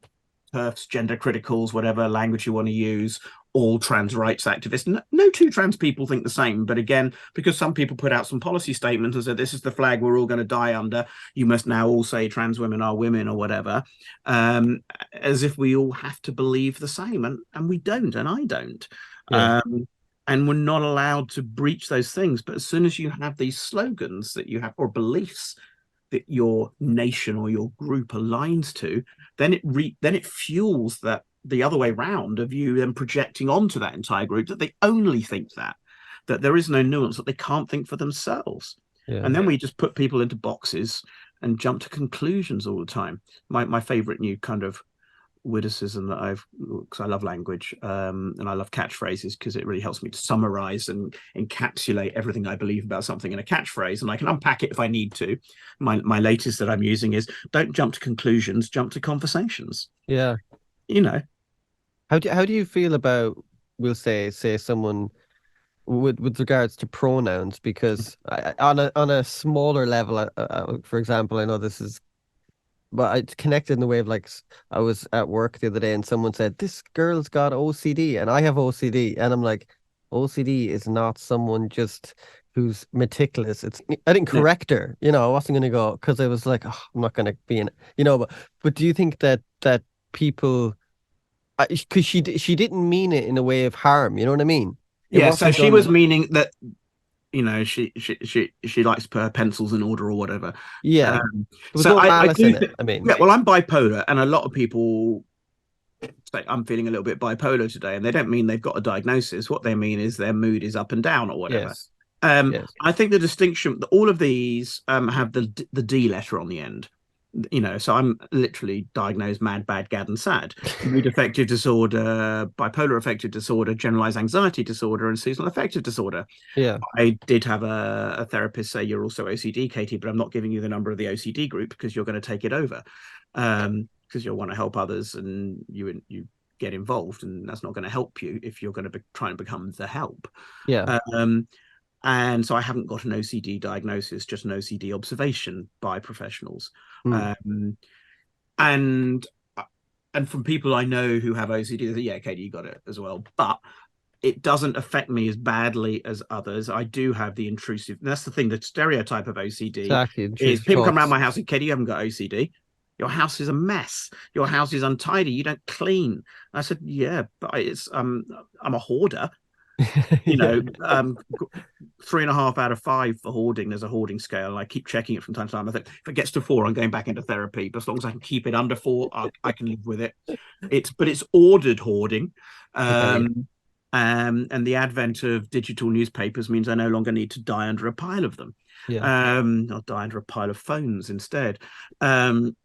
TERFs, gender criticals, whatever language you want to use, all trans rights activists. No two trans people think the same, but again, because some people put out some policy statements and said this is the flag we're all going to die under, you must now all say trans women are women or whatever, as if we all have to believe the same, and we don't, and I don't. Yeah. And we're not allowed to breach those things. But as soon as you have these slogans that you have, or beliefs, that your nation or your group aligns to, then it fuels that the other way round of you then projecting onto that entire group that they only think that there is no nuance, that they can't think for themselves. Yeah. And then we just put people into boxes and jump to conclusions all the time. My favorite new kind of witticism that because I love language, and I love catchphrases because it really helps me to summarize and encapsulate everything I believe about something in a catchphrase, and I can unpack it if I need to. My latest that I'm using is, don't jump to conclusions, jump to conversations. Yeah. You know. How do you feel about, we'll say someone with regards to pronouns? Because on a smaller level, for example, I know this is, but it's connected in the way of like I was at work the other day and someone said this girl's got OCD and I have OCD, and I'm like, OCD is not someone just who's meticulous. It's, I didn't No. correct her, I wasn't gonna go because I was like, oh, I'm not gonna be in, but do you think that people, because she didn't mean it in a way of harm, you know what I mean? It Yeah, so wasn't she was done. meaning that, she likes to put her pencils in order or whatever. Yeah, Um, there was so no I malice in do it. think, I mean, yeah, well, I'm bipolar, and a lot of people say I'm feeling a little bit bipolar today, and they don't mean they've got a diagnosis. What they mean is their mood is up and down or whatever. yes, yes, I think the distinction, all of these have the D letter on the end. So I'm literally diagnosed mad, bad, gad, and sad. Mood affective disorder, bipolar affective disorder, generalized anxiety disorder, and seasonal affective disorder. yeah, I did have a therapist say, you're also OCD, Katy, but I'm not giving you the number of the OCD group because you're going to take it over. Because you'll want to help others, and you get involved, and that's not going to help you if you're going to be trying to become the help. yeah. Um, and so I haven't got an OCD diagnosis, just an OCD observation by professionals. Mm, Um, and and from people I know who have OCD, they say, yeah, Katy, you got it as well. But it doesn't affect me as badly as others. I do have the intrusive. That's the thing. The stereotype of OCD exactly. is Intrusive people come around thoughts. my house and, Katy, you haven't got OCD. Your house is a mess. Your house is untidy. You don't clean. And I said, yeah, but I'm a hoarder. you Yeah, know, um, 3.5 out of 5 for hoarding. There's a hoarding scale, and I keep checking it from time to time. I think if it gets to 4, I'm going back into therapy. But as long as I can keep it under 4, I can live with it. It's ordered hoarding. okay, And the advent of digital newspapers means I no longer need to die under a pile of them. yeah, I'll die under a pile of phones instead. Um,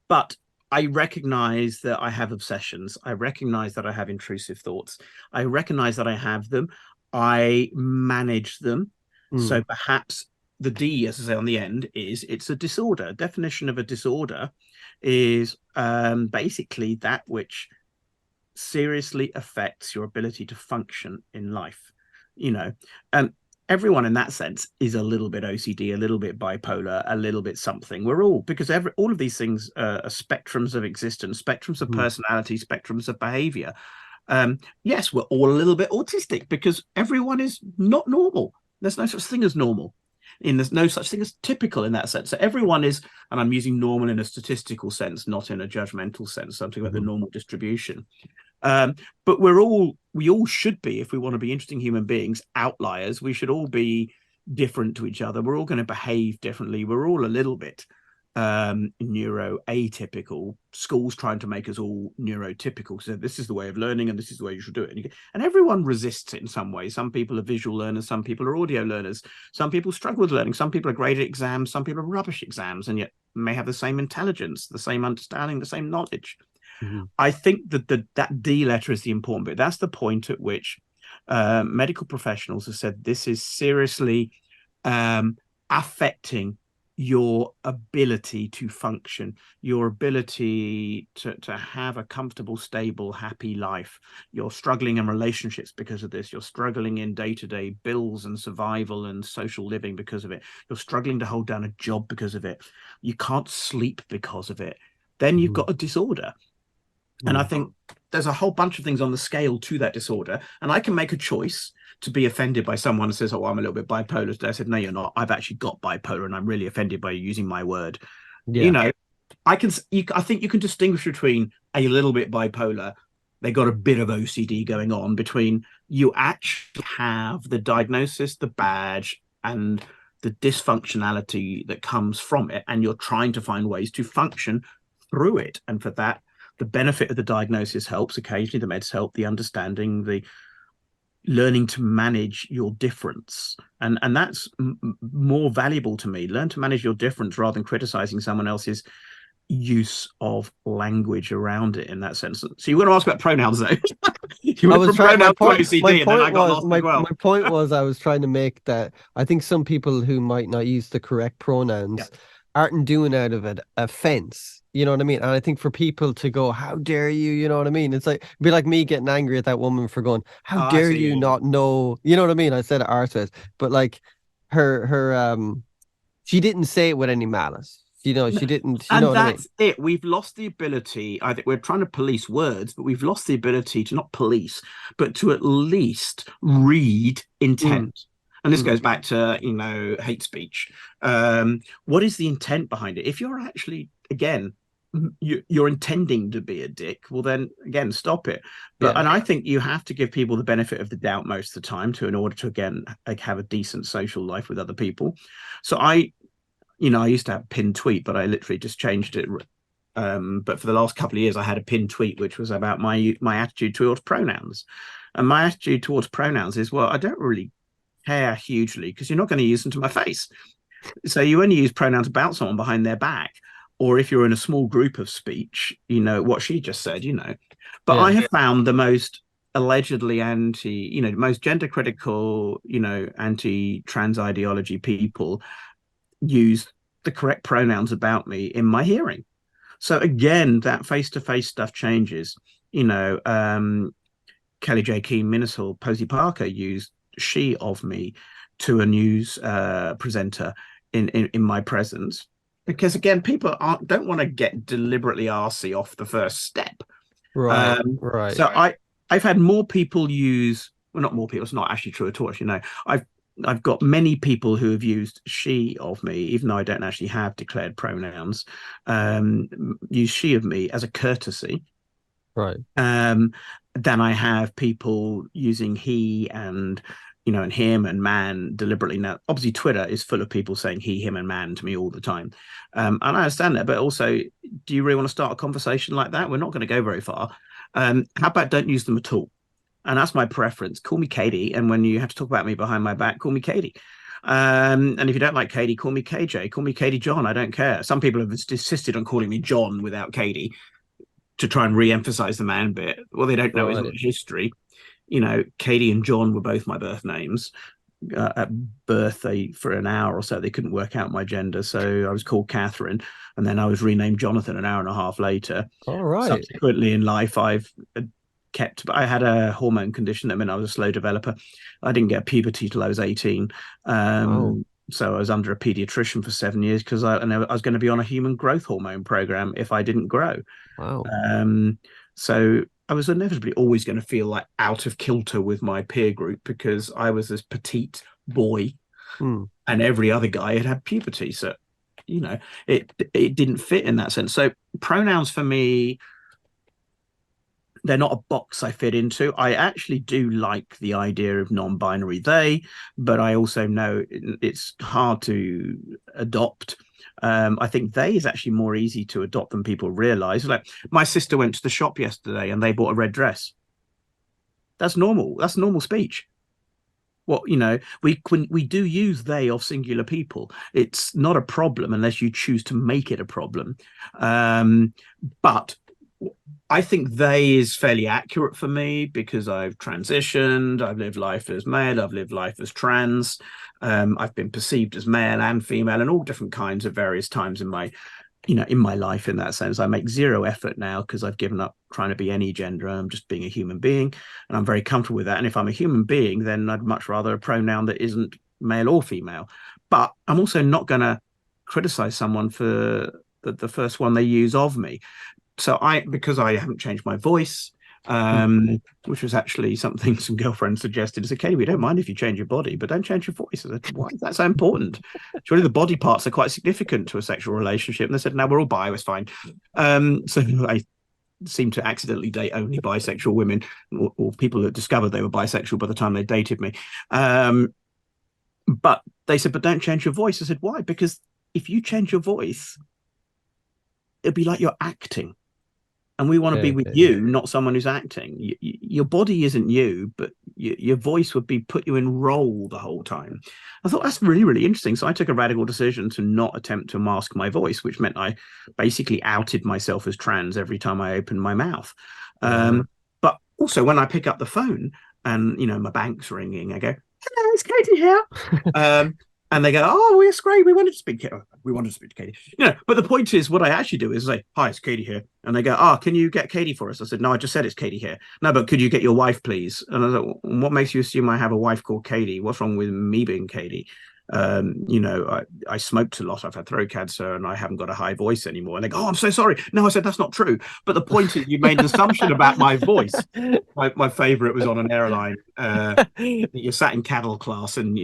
but I recognize that I have obsessions. I recognize that I have intrusive thoughts. I recognize that I have them. I manage them. mm, So perhaps the D, as I say on the end, is it's a disorder. Definition of a disorder is basically that which seriously affects your ability to function in life. You know, and everyone in that sense is a little bit OCD, a little bit bipolar, a little bit something. We're all, because all of these things are spectrums of existence, spectrums of mm, personality, spectrums of behavior. Yes, we're all a little bit autistic because everyone is not normal. There's no such thing as normal. There's no such thing as typical in that sense. So everyone is, and I'm using normal in a statistical sense, not in a judgmental sense. Something about the mhm, normal distribution. But we all should be, if we want to be interesting human beings, outliers. We should all be different to each other. We're all going to behave differently. We're all a little bit neuroatypical. Schools trying to make us all neurotypical. So this is the way of learning, and this is the way you should do it. And everyone resists it in some way. Some people are visual learners. Some people are audio learners. Some people struggle with learning. Some people are great at exams. Some people are rubbish at exams, and yet may have the same intelligence, the same understanding, the same knowledge. mhm, I think that D letter is the important bit. That's the point at which medical professionals have said this is seriously affecting your ability to function, your ability to have a comfortable, stable, happy life. You're struggling in relationships because of this. You're struggling in day-to-day bills and survival and social living because of it. You're struggling to hold down a job because of it. You can't sleep because of it. Then you've mhm, got a disorder. And I mm, think there's a whole bunch of things on the scale to that disorder. And I can make a choice to be offended by someone who says, oh, I'm a little bit bipolar today. I said, no, you're not. I've actually got bipolar, and I'm really offended by you using my word. You yeah, know, I think you can distinguish between a little bit bipolar. They got a bit of OCD going on, between you actually have the diagnosis, the badge, and the dysfunctionality that comes from it, and you're trying to find ways to function through it. And for that, the benefit of the diagnosis helps. Occasionally, the meds help. The understanding, the learning to manage your difference, and that's more valuable to me. Learn to manage your difference rather than criticizing someone else's use of language around it in that sense. So you want to ask about pronouns though. You I went was from trying. pronouns to OCD, and then I got lost as My well. point was I was trying to make that I think some people who might not use the correct Yeah. pronouns aren't doing out of it offense. You know what I mean? And I think for people to go, "How dare you?" You know what I mean? It's like it'd be like me getting angry at that woman for going, "How Oh, I dare see. you Yeah. not know?" You know what I mean? I said it ourselves, but like her she didn't say it with any malice. You know, she didn't. You know And what I mean? that's it. We've lost the ability. I think we're trying to police words, but we've lost the ability to not police, but to at least read Mm, intent. And this mm, goes back to, hate speech. What is the intent behind it? If you're actually, again, you're intending to be a dick, well, then again, stop it. But yeah. and I think you have to give people the benefit of the doubt most of the time to in order to again like have a decent social life with other people. So I used to have a pinned tweet, but I literally just changed it. But for the last couple of years, I had a pinned tweet which was about my attitude towards pronouns, and my attitude towards pronouns is, well, I don't really care hugely because you're not going to use them to my face. So you only use pronouns about someone behind their back, or if you're in a small group of speech, what she just said. But I Yeah. have found the most allegedly most gender critical, anti trans ideology people use the correct pronouns about me in my hearing. So again, that face-to-face stuff changes. You know, Kelly J. Keane Minnesell, Posey Parker used she of me to a news presenter in my presence. Because again, people don't want to get deliberately arsy off the first step. Right. Right. So I've had more people use, well, not more people, it's not actually true at all. I've got many people who have used she of me, even though I don't actually have declared pronouns, use she of me as a courtesy. Right. Than I have people using he and him and man deliberately. Now, obviously, Twitter is full of people saying he, him, and man to me all the time. And I understand that, but also, do you really want to start a conversation like that? We're not going to go very far. How about don't use them at all? And that's my preference. Call me Katy. And when you have to talk about me behind my back, call me Katy. And if you don't like Katy, call me KJ, call me Katy John. I don't care. Some people have insisted on calling me John without Katy to try and re-emphasize the man bit. Well, they don't know his Right. history. Katy and John were both my birth names. At birth, for an hour or so they couldn't work out my gender, so I was called Catherine, and then I was renamed Jonathan an hour and a half later. All right. Subsequently in life, I've but I had a hormone condition that meant I was a slow developer. I didn't get puberty till I was 18. Oh, So I was under a pediatrician for 7 years because I was going to be on a human growth hormone program if I didn't grow. wow. So I was inevitably always going to feel like out of kilter with my peer group because I was this petite boy Hmm. and every other guy had puberty. So, it didn't fit in that sense. So pronouns for me, they're not a box I fit into. I actually do like the idea of non-binary they, but I also know it's hard to adopt. I think they is actually more easy to adopt than people realize. Like my sister went to the shop yesterday and they bought a red dress. That's normal. That's normal speech. We do use they of singular people. It's not a problem unless you choose to make it a problem. But I think they is fairly accurate for me because I've transitioned, I've lived life as male, I've lived life as trans, I've been perceived as male and female and all different kinds of various times in my life in that sense. I make zero effort now because I've given up trying to be any gender. I'm just being a human being and I'm very comfortable with that. And if I'm a human being, then I'd much rather a pronoun that isn't male or female. But I'm also not going to criticize someone for the first one they use of me. So because I haven't changed my voice, Hmm. which was actually something some girlfriends suggested. It's okay, we don't mind if you change your body, but don't change your voice. I said, why is that so important? Surely the body parts are quite significant to a sexual relationship. And they said, no, we're all bi, it's fine. So I seemed to accidentally date only bisexual women or people that discovered they were bisexual by the time they dated me. But they said, but don't change your voice. I said, why? Because if you change your voice, it'd be like you're acting. And we want to be Okay, with okay. you, not someone who's acting. Your body isn't you, but your voice would be put you in role the whole time. I thought that's really, really interesting. So I took a radical decision to not attempt to mask my voice, which meant I basically outed myself as trans every time I opened my mouth. Uh, But also when I pick up the phone and my bank's ringing, I go, "Hello, it's Katie here." Um, and they go, "Oh, it's great. We wanted to speak to we wanted to speak to Katie." But the point is, what I actually do is say, "Hi, it's Katie here," and they go, "Oh, can you get Katie for us?" I said, "No, I just said it's Katie here." "No, but could you get your wife, please?" And I thought, "What makes you assume I have a wife called Katie? What's wrong with me being Katie?" I smoked a lot. I've had throat cancer, and I haven't got a high voice anymore. And they go, "Oh, I'm so sorry." No, I said that's not true. But the point is, you made an assumption about my voice. My favorite was on an airline. You're sat in cattle class, and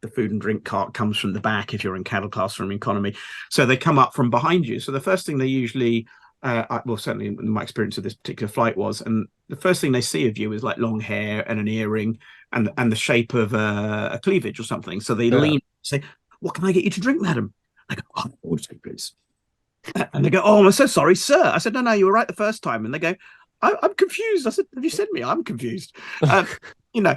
the food and drink cart comes from the back if you're in cattle class from economy. So they come up from behind you. So the first thing they usually, well, certainly in my experience of this particular flight was, and the first thing they see of you is like long hair and an earring and the shape of a cleavage or something. So they yeah. lean, say, "What can I get you to drink, madam?" I go, "Oh, order please." And they go, "Oh, I'm so sorry, sir." I said, "No, you were right the first time." And they go, I'm confused. I said, "Have you seen me? I'm confused." Um, you know,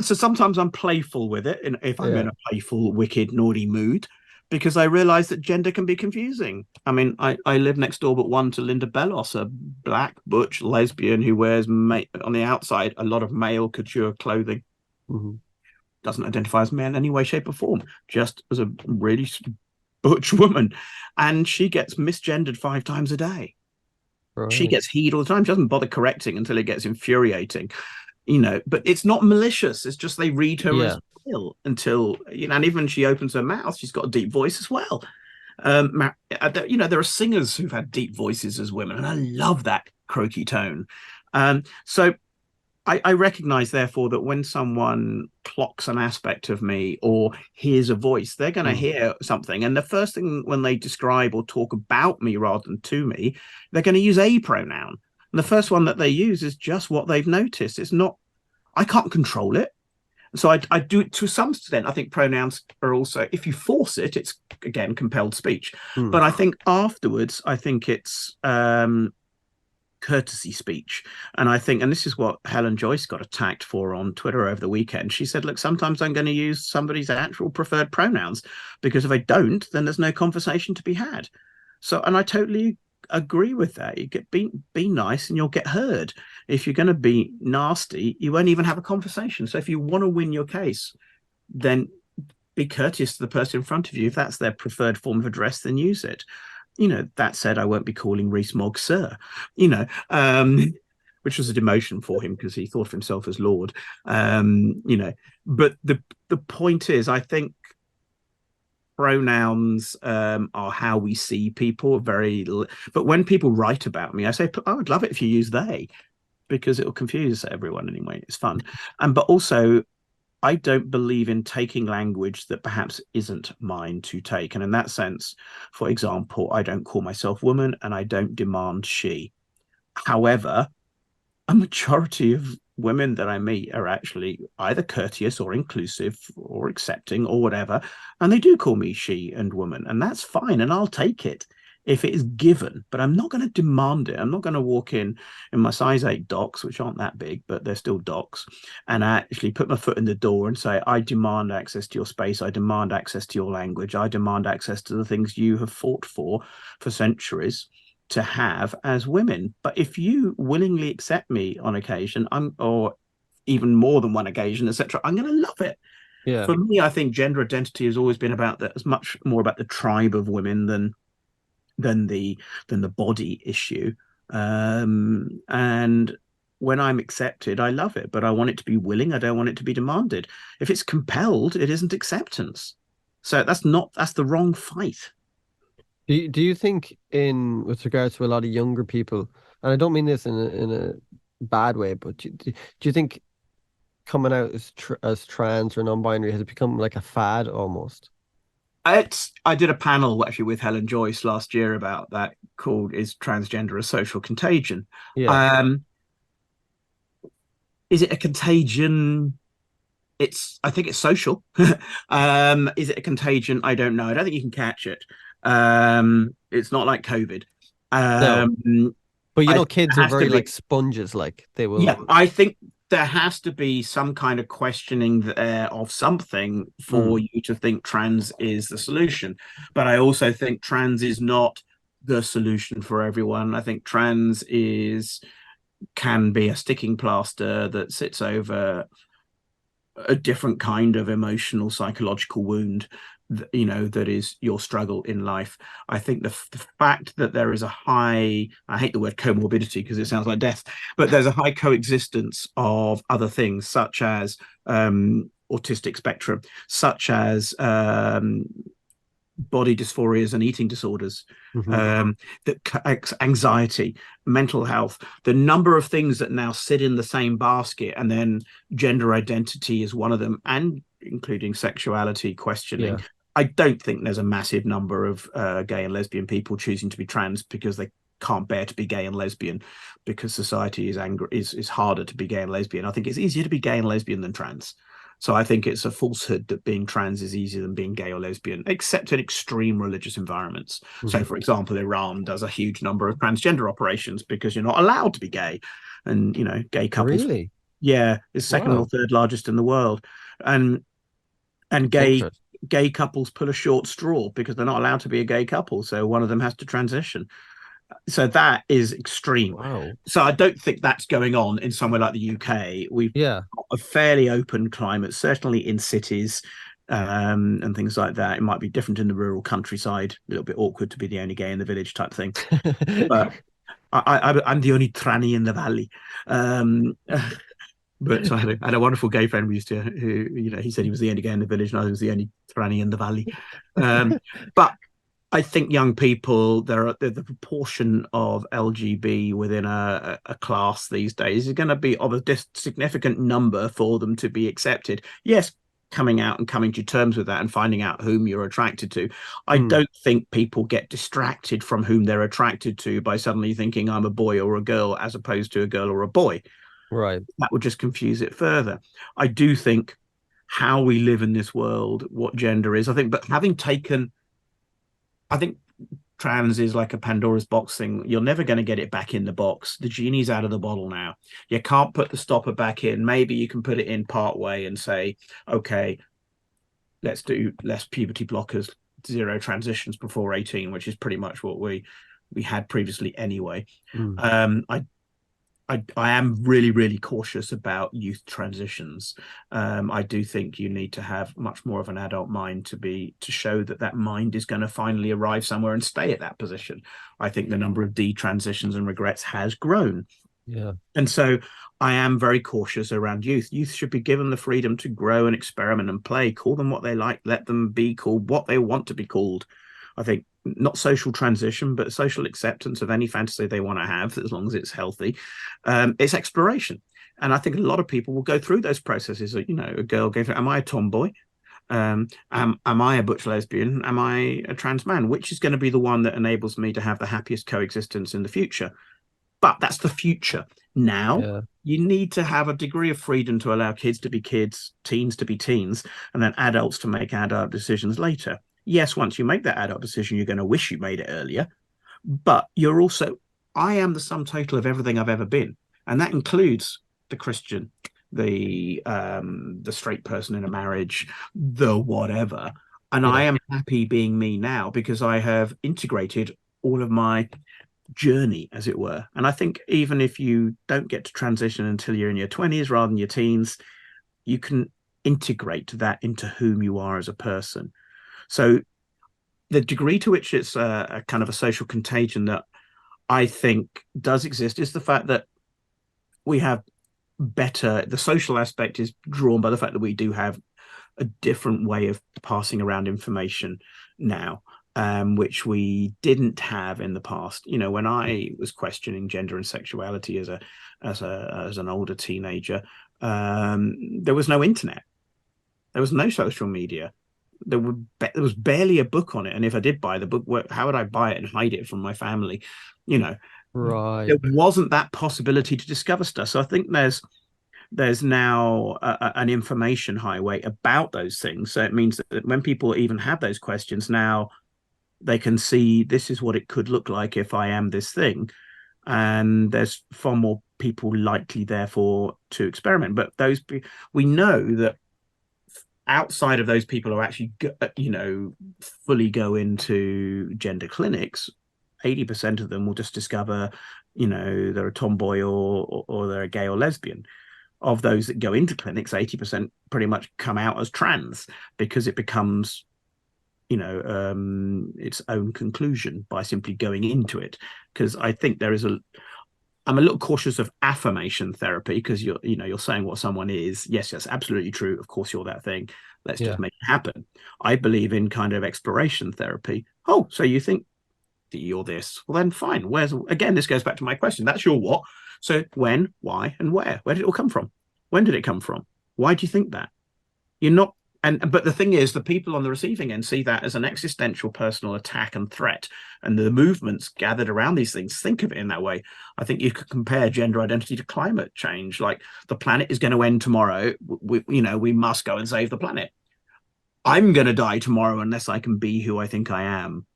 so sometimes I'm playful with it, and if I'm in Yeah. a playful, wicked, naughty mood, because I realize that gender can be confusing. I mean, I live next door but one to Linda Bellos, a black butch lesbian who wears on the outside a lot of male couture clothing, Hmm. doesn't identify as male in any way, shape, or form, just as a really butch woman, and she gets misgendered 5 times a day. She Right. gets heat all the time. She doesn't bother correcting until it gets infuriating. But it's not malicious. It's just they read her as Yeah. ill until, and even when she opens her mouth, she's got a deep voice as well. There are singers who've had deep voices as women, and I love that croaky tone. So I recognize, therefore, that when someone clocks an aspect of me or hears a voice, they're going to Mm. hear something. And the first thing when they describe or talk about me rather than to me, they're going to use a pronoun. And the first one that they use is just what they've noticed. It's not, I can't control it. So I do to some extent. I think pronouns are also, if you force it, it's again compelled speech. Mm. But I think afterwards, I think it's courtesy speech. And I think, and this is what Helen Joyce got attacked for on Twitter over the weekend. She said, "Look, sometimes I'm going to use somebody's actual preferred pronouns because if I don't, then there's no conversation to be had." So, and I totally agree with that. You get be nice and you'll get heard. If you're going to be nasty, you won't even have a conversation. So if you want to win your case, then be courteous to the person in front of you. If that's their preferred form of address, then use it. That said, I won't be calling Rees-Mogg sir, you know, which was a demotion for him because he thought of himself as Lord. Um, you know, but the point is, I think pronouns are how we see people but when people write about me, I say, "I would love it if you use they," because it'll confuse everyone anyway. It's fun. But also I don't believe in taking language that perhaps isn't mine to take. And in that sense, for example, I don't call myself woman and I don't demand she. However, a majority of women that I meet are actually either courteous or inclusive or accepting or whatever. And they do call me she and woman. And that's fine. And I'll take it if it is given, but I'm not going to demand it. I'm not going to walk in my size 8 docs, which aren't that big, but they're still docs, and I actually put my foot in the door and say, "I demand access to your space. I demand access to your language. I demand access to the things you have fought for centuries to have as women. But if you willingly accept me on occasion, or even more than one occasion, etc., I'm going to love it." Yeah. For me, I think gender identity has always been about that, as much more about the tribe of women than the than the body issue. And when I'm accepted, I love it, but I want it to be willing. I don't want it to be demanded. If it's compelled, it isn't acceptance. So that's the wrong fight. Do you think in with regards to a lot of younger people, and I don't mean this in a bad way, but do you think coming out as trans or non-binary has it become like a fad almost? I did a panel actually with Helen Joyce last year about that, called "Is Transgender a Social Contagion?" Yeah. Um, is it a contagion I think it's social. Is it a contagion? I don't know. I don't think you can catch it. It's not like COVID. No, Um, but you I know, think kids there are has to very like be, sponges. Like they yeah, will. I think there has to be some kind of questioning there of something for Mm, you to think trans is the solution. But I also think trans is not the solution for everyone. I think trans is can be a sticking plaster that sits over a different kind of emotional psychological wound, that is your struggle in life. I think the fact that there is a high, I hate the word comorbidity because it sounds like death, but there's a high coexistence of other things such as autistic spectrum, such as body dysphorias and eating disorders, hmm um, that anxiety, mental health, the number of things that now sit in the same basket, and then gender identity is one of them, and including sexuality questioning. Yeah. I don't think there's a massive number of gay and lesbian people choosing to be trans because they can't bear to be gay and lesbian, because society is angry is harder to be gay and lesbian. I think it's easier to be gay and lesbian than trans. So I think it's a falsehood that being trans is easier than being gay or lesbian, except in extreme religious environments. So, hmm for example, Iran does a huge number of transgender operations because you're not allowed to be gay, and gay couples, Really? yeah, is second or Wow. third largest in the world, and and That's interesting. gay couples pull a short straw because they're not allowed to be a gay couple, so one of them has to transition. So that is extreme. Wow. So I don't think that's going on in somewhere like the UK. We've Yeah. got a fairly open climate, certainly in cities, and things like that. It might be different in the rural countryside, a little bit awkward to be the only gay in the village type thing. But I'm the only tranny in the valley. Um, but so I had a wonderful gay friend we used to, who, he said he was the only guy in the village and I was the only tranny in the valley. But I think young people, the proportion of LGB within a class these days is going to be of a significant number for them to be accepted. Yes, coming out and coming to terms with that and finding out whom you're attracted to. I Mm, don't think people get distracted from whom they're attracted to by suddenly thinking I'm a boy or a girl as opposed to a girl or a boy. right. That would just confuse it further. I do think how we live in this world, what gender is, I think, but I think trans is like a Pandora's box thing. You're never going to get it back in the box. The genie's out of the bottle now. You can't put the stopper back in. Maybe you can put it in part way and say, okay, let's do less puberty blockers, zero transitions before 18, which is pretty much what we had previously anyway. Mm, I am really, really cautious about youth transitions. I do think you need to have much more of an adult mind to show that mind is going to finally arrive somewhere and stay at that position. I think the number of detransitions and regrets has grown. yeah. And so I am very cautious around youth. Youth should be given the freedom to grow and experiment and play, call them what they like, let them be called what they want to be called. I think not social transition, but social acceptance of any fantasy they want to have, as long as it's healthy. It's exploration. And I think a lot of people will go through those processes. A girl going through, am I a tomboy? Am I a butch lesbian? Am I a trans man? Which is going to be the one that enables me to have the happiest coexistence in the future? But that's the future. Now, Yeah. you need to have a degree of freedom to allow kids to be kids, teens to be teens, and then adults to make adult decisions later. Yes, once you make that adult decision, you're going to wish you made it earlier, but you're also, I am the sum total of everything I've ever been. And that includes the Christian, the straight person in a marriage, the whatever. And I Yeah. am happy being me now because I have integrated all of my journey, as it were. And I think even if you don't get to transition until you're in your 20s rather than your teens, you can integrate that into whom you are as a person. So the degree to which it's a kind of a social contagion that I think does exist is the fact that we have the social aspect is drawn by the fact that we do have a different way of passing around information now, which we didn't have in the past. When I was questioning gender and sexuality as an older teenager, there was no internet, there was no social media. There was barely a book on it, and if I did buy the book, how would I buy it and hide it from my family? You know, Right. there wasn't that possibility to discover stuff. So I think there's now an information highway about those things. So it means that when people even have those questions now, they can see this is what it could look like if I am this thing, and there's far more people likely, therefore, to experiment. But we know that outside of those people who actually, fully go into gender clinics, 80% of them will just discover, they're a tomboy or they're a gay or lesbian. Of those that go into clinics, 80% pretty much come out as trans because it becomes, its own conclusion by simply going into it. Because I think I'm a little cautious of affirmation therapy because you're saying what someone is. Yes, that's absolutely true. Of course, you're that thing. Let's Yeah. just make it happen. I believe in kind of exploration therapy. Oh, so you think that you're this? Well, then fine. Again? This goes back to my question. That's your what. So when, why, and where? Where did it all come from? When did it come from? Why do you think that? You're not. But the thing is, the people on the receiving end see that as an existential personal attack and threat, and the movements gathered around these things think of it in that way. I think you could compare gender identity to climate change. Like, the planet is going to end tomorrow. We must go and save the planet. I'm going to die tomorrow unless I can be who I think I am.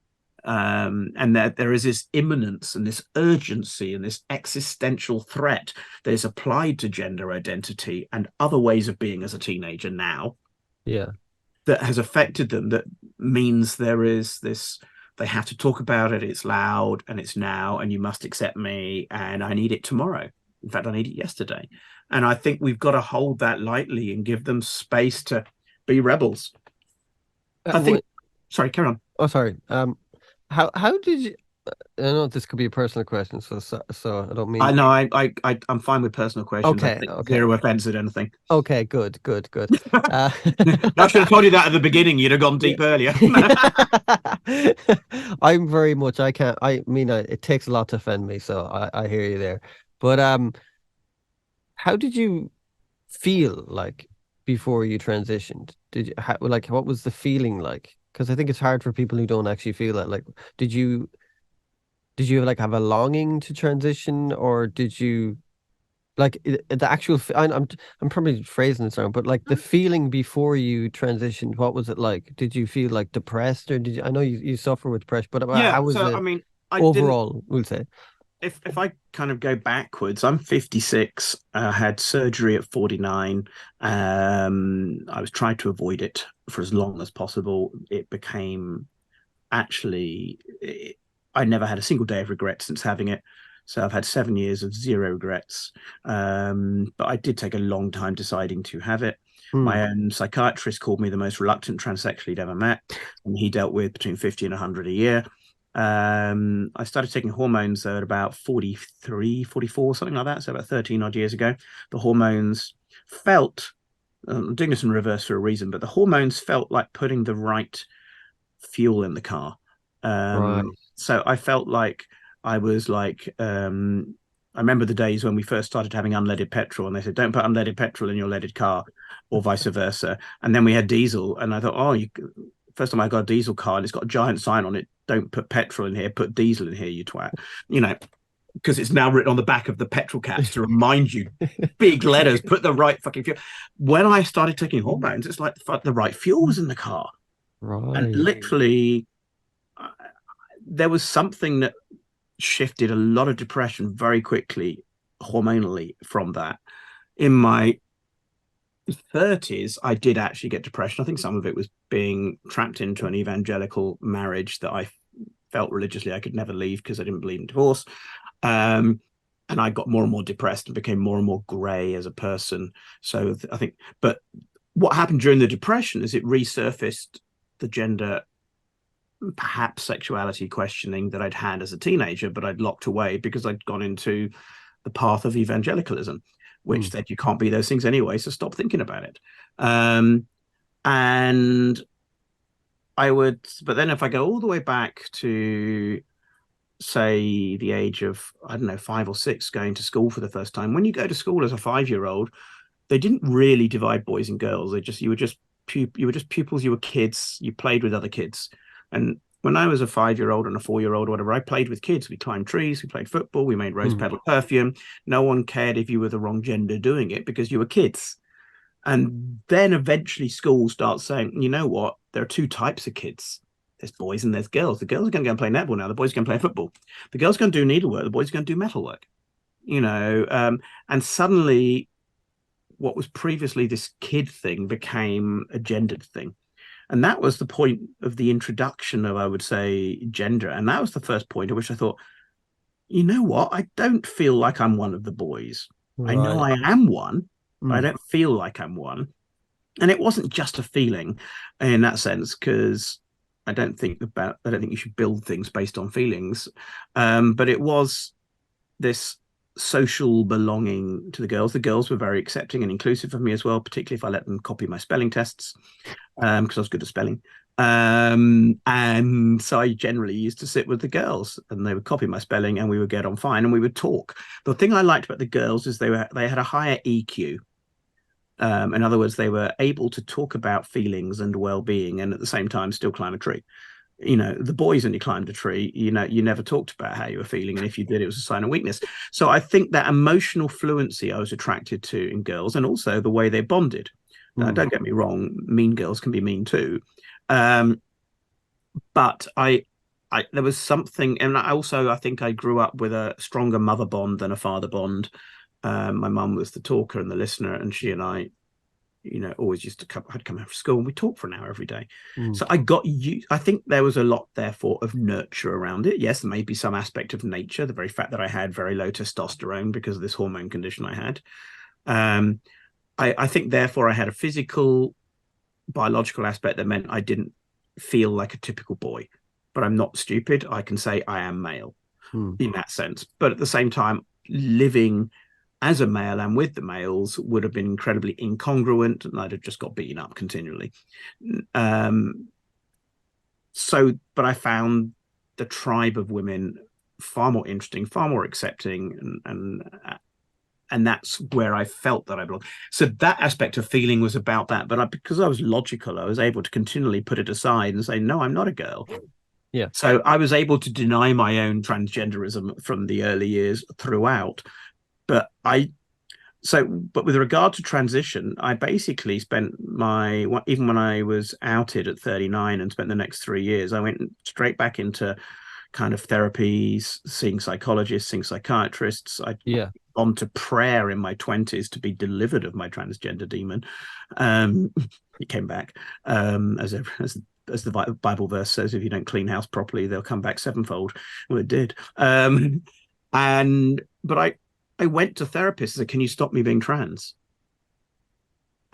And that there is this imminence and this urgency and this existential threat that is applied to gender identity and other ways of being as a teenager now Yeah. that has affected them, that means there is this, they have to talk about it, it's loud and it's now, and you must accept me, and I need it tomorrow. In fact, I need it yesterday. And I think we've got to hold that lightly and give them space to be rebels. I think. What, Sorry, carry on. oh, sorry. How did you? I know this could be a personal question, so I don't I mean. know. I'm fine with personal questions. I Okay. think Okay. zero offense at anything. Okay. Good. Good. Good. Uh, I should have told you that at the beginning. You'd have gone yeah. deep earlier. I'm very much. I can't. I mean, it takes a lot to offend me, so I hear you there. But how did you feel like before you transitioned? Like, what was the feeling like? Because I think it's hard for people who don't actually feel that. Like, did you did you like have a longing to transition, or did you like the actual? I'm probably phrasing this wrong, but like the feeling before you transitioned, what was it like? Did you feel like depressed, or did you? I know you suffer with depression, but Yeah. how was So I it mean, I didn't. overall? We'll say. If I kind of go backwards, I'm 56. I had surgery at 49. I was trying to avoid it for as long as possible. It became actually. I never had a single day of regret since having it. So I've had 7 years of zero regrets. But I did take a long time deciding to have it. Hmm. My own psychiatrist called me the most reluctant transsexual he'd ever met, and he dealt with between 50 and 100 a year. I started taking hormones at about 43, 44, something like that. So about 13 odd years ago. The hormones felt, I'm doing this in reverse for a reason, but the hormones felt like putting the right fuel in the car. Right. So I felt like I was like, I remember the days when we first started having unleaded petrol, and they said, don't put unleaded petrol in your leaded car, or vice versa. And then we had diesel, and I thought, oh, first time I got a diesel car, and it's got a giant sign on it, don't put petrol in here, put diesel in here, you twat. You know, because it's now written on the back of the petrol caps to remind you, big letters, put the right fucking fuel. When I started taking hormones, it's like the right fuel was in the car. And Right. literally, uh, there was something that shifted a lot of depression very quickly hormonally from that. In my 30s, I did actually get depression. I think some of it was being trapped into an evangelical marriage that I felt religiously I could never leave because I didn't believe in divorce. Um, and I got more and more depressed and became more and more grey as a person. So I think, but what happened during the depression is it resurfaced the gender, perhaps sexuality questioning that I'd had as a teenager, but I'd locked away because I'd gone into the path of evangelicalism, Hmm. which said you can't be those things anyway, so stop thinking about it. And but then if I go all the way back to, say, the age of, I don't know, 5 or 6, going to school for the first time, when you go to school as a 5-year-old, they didn't really divide boys and girls. You were just pupils, you were kids, you played with other kids. And when I was a 5-year-old and a 4-year-old or whatever, I played with kids. We climbed trees, we played football, we made rose Mm. petal perfume. No one cared if you were the wrong gender doing it because you were kids. And then eventually school starts saying, you know what? There are two types of kids. There's boys and there's girls. The girls are going to go and play netball now. The boys are going to play football. The girls are going to do needlework. The boys are going to do metalwork. You know, and suddenly what was previously this kid thing became a gendered thing. And that was the point of the introduction of, I would say, gender. And that was the first point at which I thought, you know what? I don't feel like I'm one of the boys. I know Right. I am one, but I Mm. don't feel like I'm one. And it wasn't just a feeling in that sense, because I don't think you should build things based on feelings. But it was this social belonging to the girls. The girls were very accepting and inclusive of me as well, particularly if I let them copy my spelling tests, because I was good at spelling. And so I generally used to sit with the girls and they would copy my spelling and we would get on fine and we would talk. The thing I liked about the girls is they had a higher EQ. In other words, they were able to talk about feelings and well-being and at the same time still climb a tree. You know, the boys only climbed a tree. You know, you never talked about how you were feeling, and if you did, it was a sign of weakness. So I think that emotional fluency I was attracted to in girls, and also the way they bonded. Now, Mm. don't get me wrong, mean girls can be mean too, um, but there was something, and I think I grew up with a stronger mother bond than a father bond. My mum was the talker and the listener, and she and I, you know, always used to come, I'd come home from school and we talked for an hour every day. Mm. So I got you. I think there was a lot, therefore, of nurture around it. Yes, there may be some aspect of nature, the very fact that I had very low testosterone because of this hormone condition I had. Um, I think, therefore, I had a physical, biological aspect that meant I didn't feel like a typical boy. But I'm not stupid. I can say I am male Mm. in that sense. But at the same time, living as a male and with the males would have been incredibly incongruent and I'd have just got beaten up continually. Um, but I found the tribe of women far more interesting, far more accepting, and that's where I felt that I belonged. So that aspect of feeling was about that, but because I was logical, I was able to continually put it aside and say, no, I'm not a girl. Yeah. So I was able to deny my own transgenderism from the early years throughout. But but with regard to transition, I basically spent even when I was outed at 39 and spent the next 3 years, I went straight back into kind of therapies, seeing psychologists, seeing psychiatrists. I Yeah. on to prayer in my 20s to be delivered of my transgender demon. Um, it came back, as the Bible verse says, if you don't clean house properly, they'll come back sevenfold. Well, it did. But I went to therapists and said, can you stop me being trans?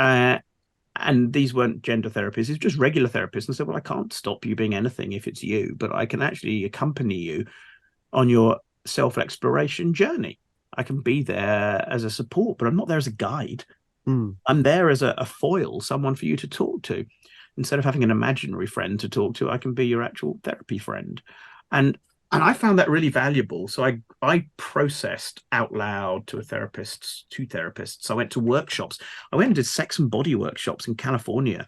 And these weren't gender therapists, it's just regular therapists. And said, well, I can't stop you being anything if it's you, but I can actually accompany you on your self-exploration journey. I can be there as a support, but I'm not there as a guide. Mm. I'm there as a foil, someone for you to talk to. Instead of having an imaginary friend to talk to, I can be your actual therapy friend. And and I found that really valuable. So I processed out loud to two therapists. I went to workshops. I went and did sex and body workshops in California,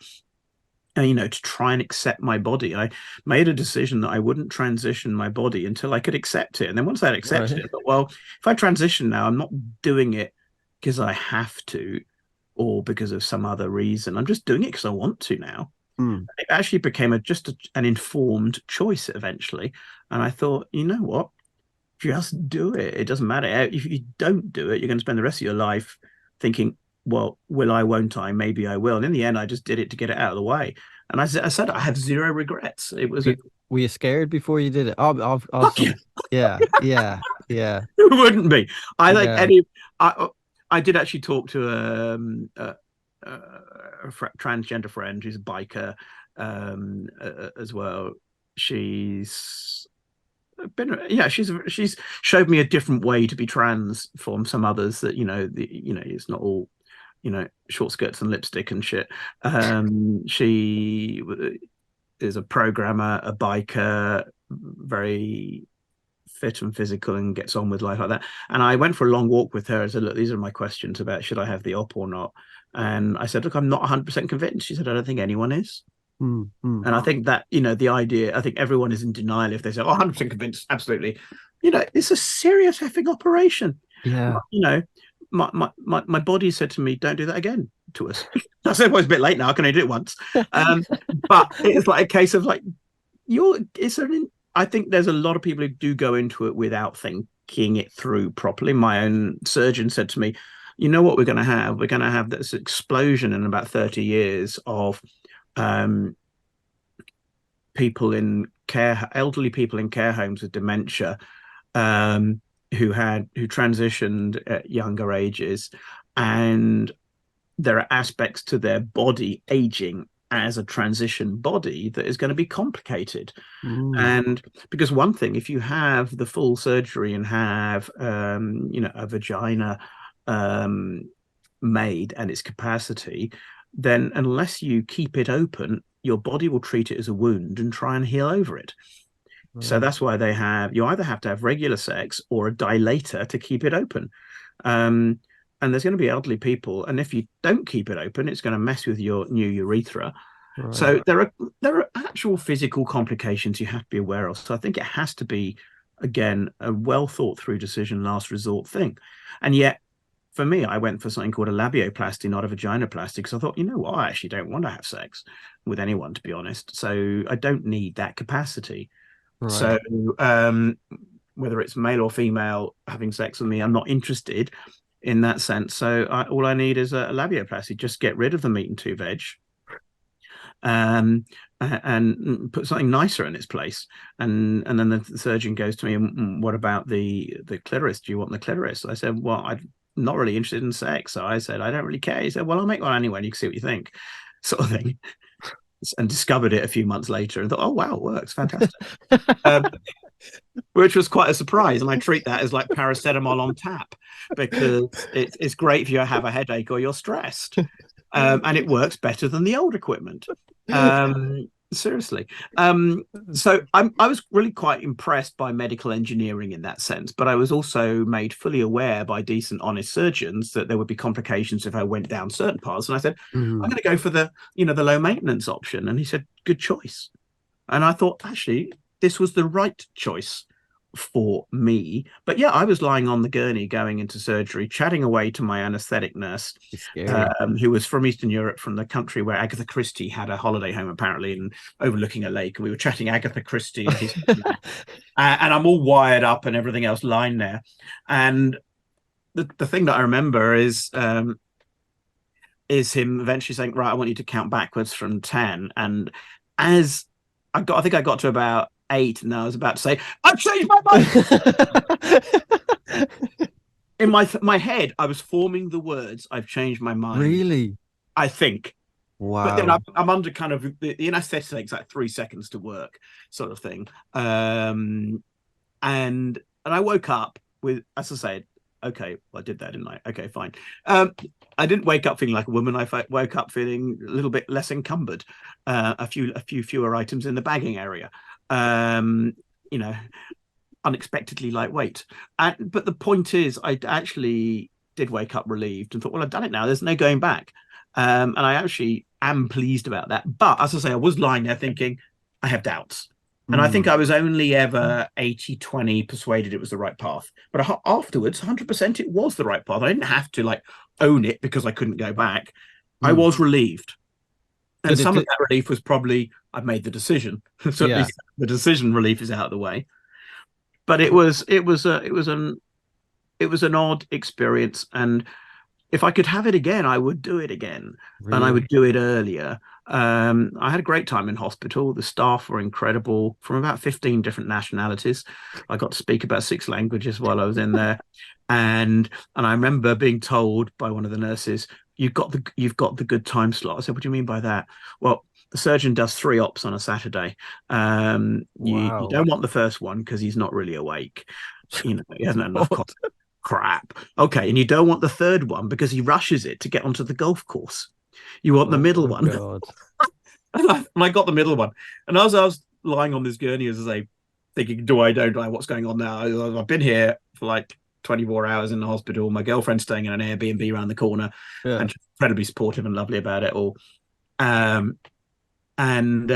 and, you know, to try and accept my body. I made a decision that I wouldn't transition my body until I could accept it. And then once I accepted Right. it, I thought, well, if I transition now, I'm not doing it because I have to or because of some other reason. I'm just doing it because I want to now. Mm. It actually became an informed choice eventually. And I thought, you know what? Just do it. It doesn't matter. If you don't do it, you're going to spend the rest of your life thinking, well, will I, won't I? Maybe I will. And in the end, I just did it to get it out of the way. And I said, I have zero regrets. It was a Were you scared before you did it? Of fuck yeah. some. Yeah. Yeah. Yeah. Who wouldn't be? I like Yeah. any. I did actually talk to transgender friend who's a biker, as well. She's she's showed me a different way to be trans from some others that, it's not all, short skirts and lipstick and shit. She is a programmer, a biker, very fit and physical, and gets on with life like that. And I went for a long walk with her and said, look, these are my questions about should I have the op or not. And I said, look, I'm not 100% convinced. She said, I don't think anyone is. Mm, mm. And I think that, the idea, I think everyone is in denial if they say, oh, 100% convinced, absolutely. It's a serious effing operation. Yeah. You know, my body said to me, don't do that again to us. I said, well, it's a bit late now. I can only do it once. But it's like a case of like, I think there's a lot of people who do go into it without thinking it through properly. My own surgeon said to me, you know what we're going to have? We're going to have this explosion in about 30 years of um, elderly people in care homes with dementia, um, who transitioned at younger ages, and there are aspects to their body aging as a transition body that is going to be complicated. Mm. And because one thing, if you have the full surgery and have a vagina um, made and its capacity, then unless you keep it open, your body will treat it as a wound and try and heal over it. So Right. that's why you either have to have regular sex or a dilator to keep it open. Um, and there's going to be elderly people, and if you don't keep it open, it's going to mess with your new urethra. Right. So there are actual physical complications you have to be aware of. So I think it has to be, again, a well thought through decision, last resort thing. And yet, for me, I went for something called a labioplasty, not a vaginoplasty, because I thought, you know what, I actually don't want to have sex with anyone, to be honest. So I don't need that capacity. Right. So um, whether it's male or female having sex with me, I'm not interested in that sense. So all I need is a labioplasty. Just get rid of the meat and two veg, um, and put something nicer in its place. And then the surgeon goes to me, what about the clitoris? Do you want the clitoris? I said, well, I'm not really interested in sex. So I said, I don't really care. He said, well, I'll make one anyway, and you can see what you think, sort of thing. And discovered it a few months later and thought, oh wow, it works, fantastic. Um, which was quite a surprise. And I treat that as like paracetamol on tap, because it's great if you have a headache or you're stressed. And it works better than the old equipment. Seriously. So I was really quite impressed by medical engineering in that sense, but I was also made fully aware by decent, honest surgeons that there would be complications if I went down certain paths. And I said, I'm Mm. going to go for the low maintenance option. And he said, good choice. And I thought, actually, this was the right choice for me. But yeah, I was lying on the gurney going into surgery, chatting away to my anesthetic nurse, It's scary. who was from Eastern Europe, from the country where Agatha Christie had a holiday home, apparently, and overlooking a lake. And we were chatting Agatha Christie and his and I'm all wired up and everything else lying there. And the thing that I remember is him eventually saying, right, I want you to count backwards from 10. And as I think I got to about 8, and I was about to say, I've changed my mind. In my head, I was forming the words, I've changed my mind, Really? I think. But then Wow. I'm under kind of the anesthetic takes like 3 seconds to work, sort of thing. And I woke up with, as I said, okay, well, I did that, didn't I? Okay, fine. I didn't wake up feeling like a woman. I woke up feeling a little bit less encumbered, a few fewer items in the bagging area. Um, you know, unexpectedly lightweight. But the point is, I actually did wake up relieved and thought, well, I've done it now. There's no going back. And I actually am pleased about that. But as I say, I was lying there thinking, I have doubts. And I think Mm. I was only ever 80-20 persuaded it was the right path. But afterwards, 100% it was the right path. I didn't have to like own it because I couldn't go back. I Mm. was relieved. And Did it? some of that relief was probably I've made the decision. So at Yeah. least the decision relief is out of the way. But it was an odd experience, and if I could have it again, I would do it again, and I Really? would do it earlier. I had a great time in hospital. The staff were incredible, from about 15 different nationalities. I got to speak about 6 languages while I was in there, and I remember being told by one of the nurses, "You've got the good time slot." I said, "What do you mean by that?" Well, the surgeon does 3 ops on a Saturday. You Wow. don't want the first one because he's not really awake. He hasn't had enough crap. Okay, and you don't want the third one because he rushes it to get onto the golf course. You want the Oh middle my one. God. And I got the middle one. And as I was lying on this gurney, as I say, thinking, do I, don't I, what's going on now? I've been here for like 24 hours in the hospital. My girlfriend's staying in an Airbnb around the corner Yeah. and she's incredibly supportive and lovely about it all. Um, And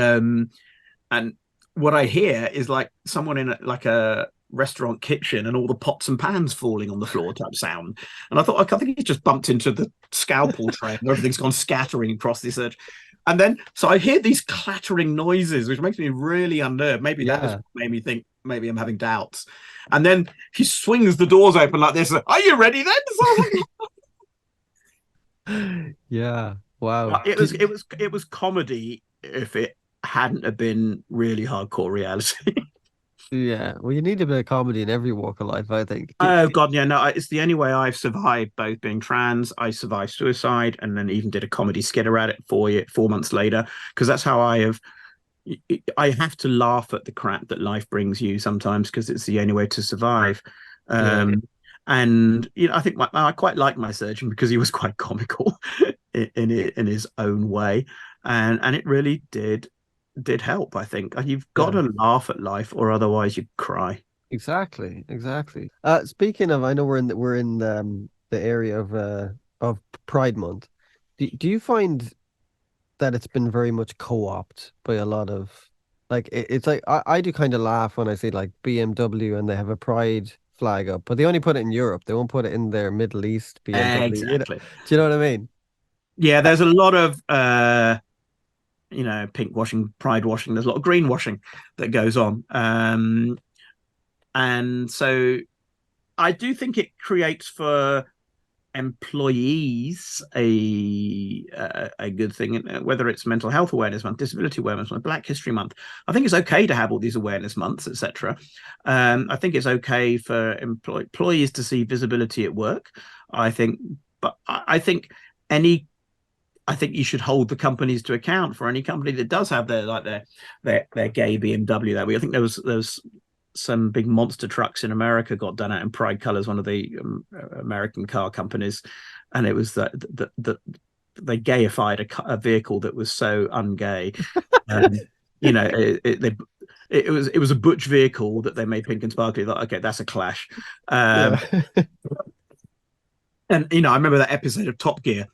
what I hear is like someone in like a restaurant kitchen and all the pots and pans falling on the floor type sound. And I thought, I think he just bumped into the scalpel tray and everything's gone scattering across this edge. And then, so I hear these clattering noises, which makes me really unnerved. Maybe that was Yeah. what made me think maybe I'm having doubts. And then he swings the doors open like this. Are you ready then? So I was Yeah. Wow. like, it was comedy if it hadn't have been really hardcore reality. Yeah. Well, you need a bit of comedy in every walk of life, I think. Oh God, yeah, no, it's the only way I've survived both being trans. I survived suicide, and then even did a comedy skit around it 4 months later, because that's how I have. I have to laugh at the crap that life brings you sometimes because it's the only way to survive. Yeah. Um, and I think I quite like my surgeon because he was quite comical in his own way, and it really did help. I think you've got Yeah. to laugh at life, or otherwise you cry. Exactly. Exactly. Speaking of, I know we're in the area of Pride Month. Do you find that it's been very much co-opted by a lot of like it's like I do kind of laugh when I see like BMW and they have a pride flag up, but they only put it in Europe. They won't put it in their Middle East BMW. Exactly. Do you know what I mean? Yeah, there's a lot of pink washing, pride washing. There's a lot of green washing that goes on, and so I do think it creates for employees a good thing, whether it's mental health awareness month, disability awareness month, Black History Month. I think it's okay to have all these awareness months, etc. I think it's okay for employees to see visibility at work. I think, but I think any I think you should hold the companies to account for any company that does have their gay BMW that week. I think there was some big monster trucks in America got done out in pride colors, one of the American car companies, and it was that they gayified a vehicle that was so ungay. Um, you know, it was a butch vehicle that they made pink and sparkly. Like, okay, that's a clash. Yeah. And I remember that episode of Top Gear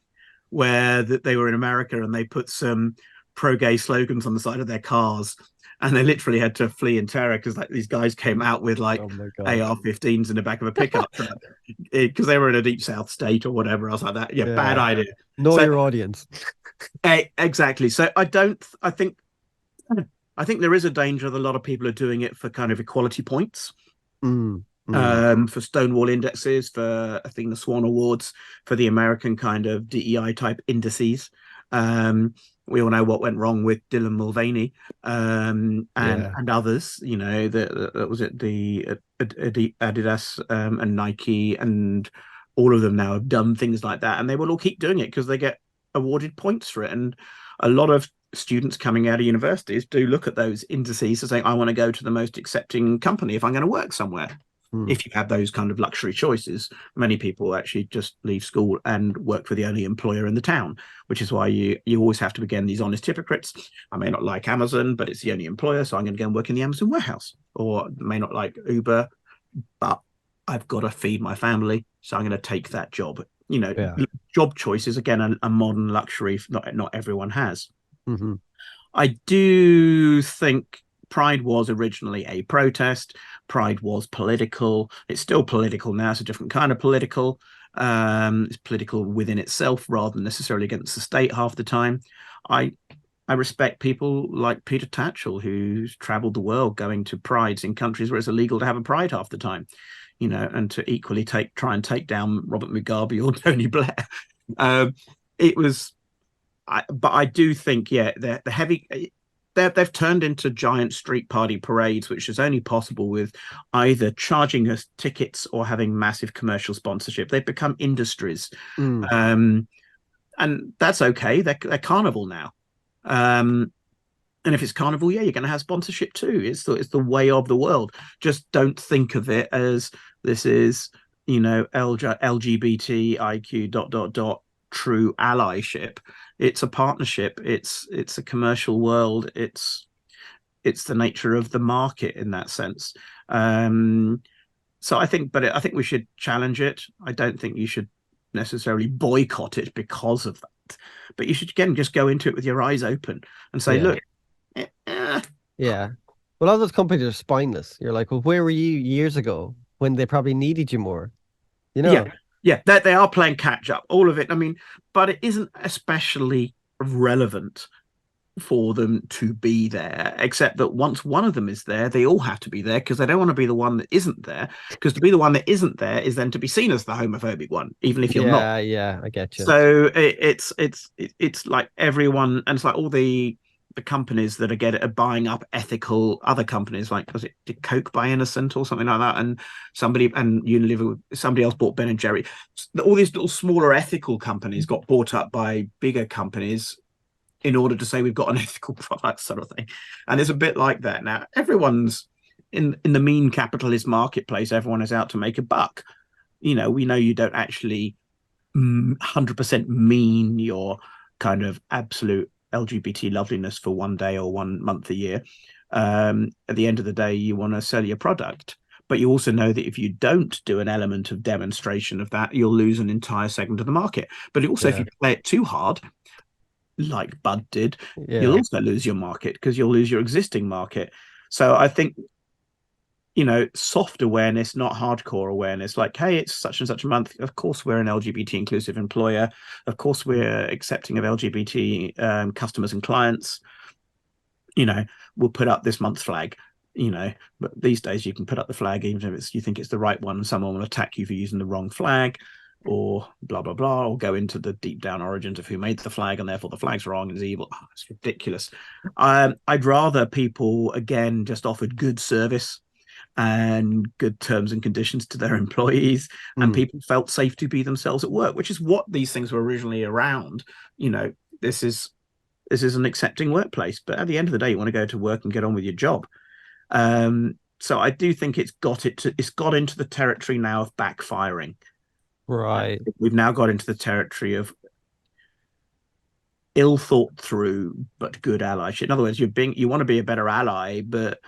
where they were in America and they put some pro-gay slogans on the side of their cars, and they literally had to flee in terror because like these guys came out with like Oh my God. AR-15s in the back of a pickup truck because they were in a deep South state or whatever else like that. Yeah, bad Yeah. idea. Know So your audience. exactly. So I don't. I think there is a danger that a lot of people are doing it for kind of equality points, Mm, mm, for Stonewall indexes, for I think the Swan Awards, for the American kind of DEI type indices. Um, we all know what went wrong with Dylan Mulvaney, and yeah. others. That was it. The Adidas, and Nike and all of them now have done things like that, and they will all keep doing it because they get awarded points for it. And a lot of students coming out of universities do look at those indices and say, I want to go to the most accepting company if I'm going to work somewhere. Mm, If you have those kind of luxury choices, many people actually just leave school and work for the only employer in the town, which is why you always have to be, again, these honest hypocrites. I may not like Amazon, but it's the only employer, so I'm going to go and work in the Amazon warehouse. Or may not like Uber, but I've got to feed my family, so I'm going to take that job. yeah. Job choice is again a modern luxury not everyone has. Hmm. I do think Pride was originally a protest. Pride was political. It's still political now. It's a different kind of political. It's political within itself rather than necessarily against the state half the time. I I respect people like Peter Tatchell, who's traveled the world going to prides in countries where it's illegal to have a pride half the time, and to equally try and take down Robert Mugabe or Tony Blair. Um, it was but I do think, yeah, the heavy. They've turned into giant street party parades, which is only possible with either charging us tickets or having massive commercial sponsorship. They've become industries, Mm, um, and that's okay. They're carnival now, um, and if it's carnival, yeah, you're going to have sponsorship too. It's the way of the world. Just don't think of it as this is LGBTIQ dot dot dot true allyship. It's a partnership. It's a commercial world. It's the nature of the market in that sense. Um, so I think we should challenge it. I don't think you should necessarily boycott it because of that. But you should again just go into it with your eyes open and say, Yeah. look, eh, Yeah. Well, all those companies are spineless. You're like, well, where were you years ago when they probably needed you more? You yeah, know? yeah, they are playing catch up, all of it. I mean, but it isn't especially relevant for them to be there, except that once one of them is there, they all have to be there because they don't want to be the one that isn't there. Because to be the one that isn't there is then to be seen as the homophobic one, even if you're not. Yeah, yeah, I get you. So it's like everyone, and it's like all the companies that are buying up ethical other companies, like was it did Coke buy Innocent or something like that, and Unilever, somebody else bought Ben and Jerry. All these little smaller ethical companies got bought up by bigger companies in order to say we've got an ethical product, sort of thing. And it's a bit like that now. Everyone's in the mean capitalist marketplace. Everyone is out to make a buck. We know you don't actually 100% mean your kind of absolute LGBT loveliness for one day or 1 month a year. At the end of the day, you want to sell your product. But you also know that if you don't do an element of demonstration of that, you'll lose an entire segment of the market. But also, if Yeah. you play it too hard, like Bud did, you'll Yeah. also lose your market because you'll lose your existing market. So I think soft awareness, not hardcore awareness. Like, hey, it's such and such a month. Of course, we're an LGBT inclusive employer. Of course, we're accepting of LGBT customers and clients. We'll put up this month's flag. But these days you can put up the flag even if you think it's the right one, and someone will attack you for using the wrong flag, or blah blah blah, or go into the deep down origins of who made the flag and therefore the flag's wrong and is evil. It's ridiculous. I'd rather people again just offered good service and good terms and conditions to their employees, and Mm. people felt safe to be themselves at work, which is what these things were originally around. This is an accepting workplace, but at the end of the day, you want to go to work and get on with your job. So I do think it's got into the territory now of backfiring. Right. We've now got into the territory of ill thought through but good allyship. In other words, you want to be a better ally, but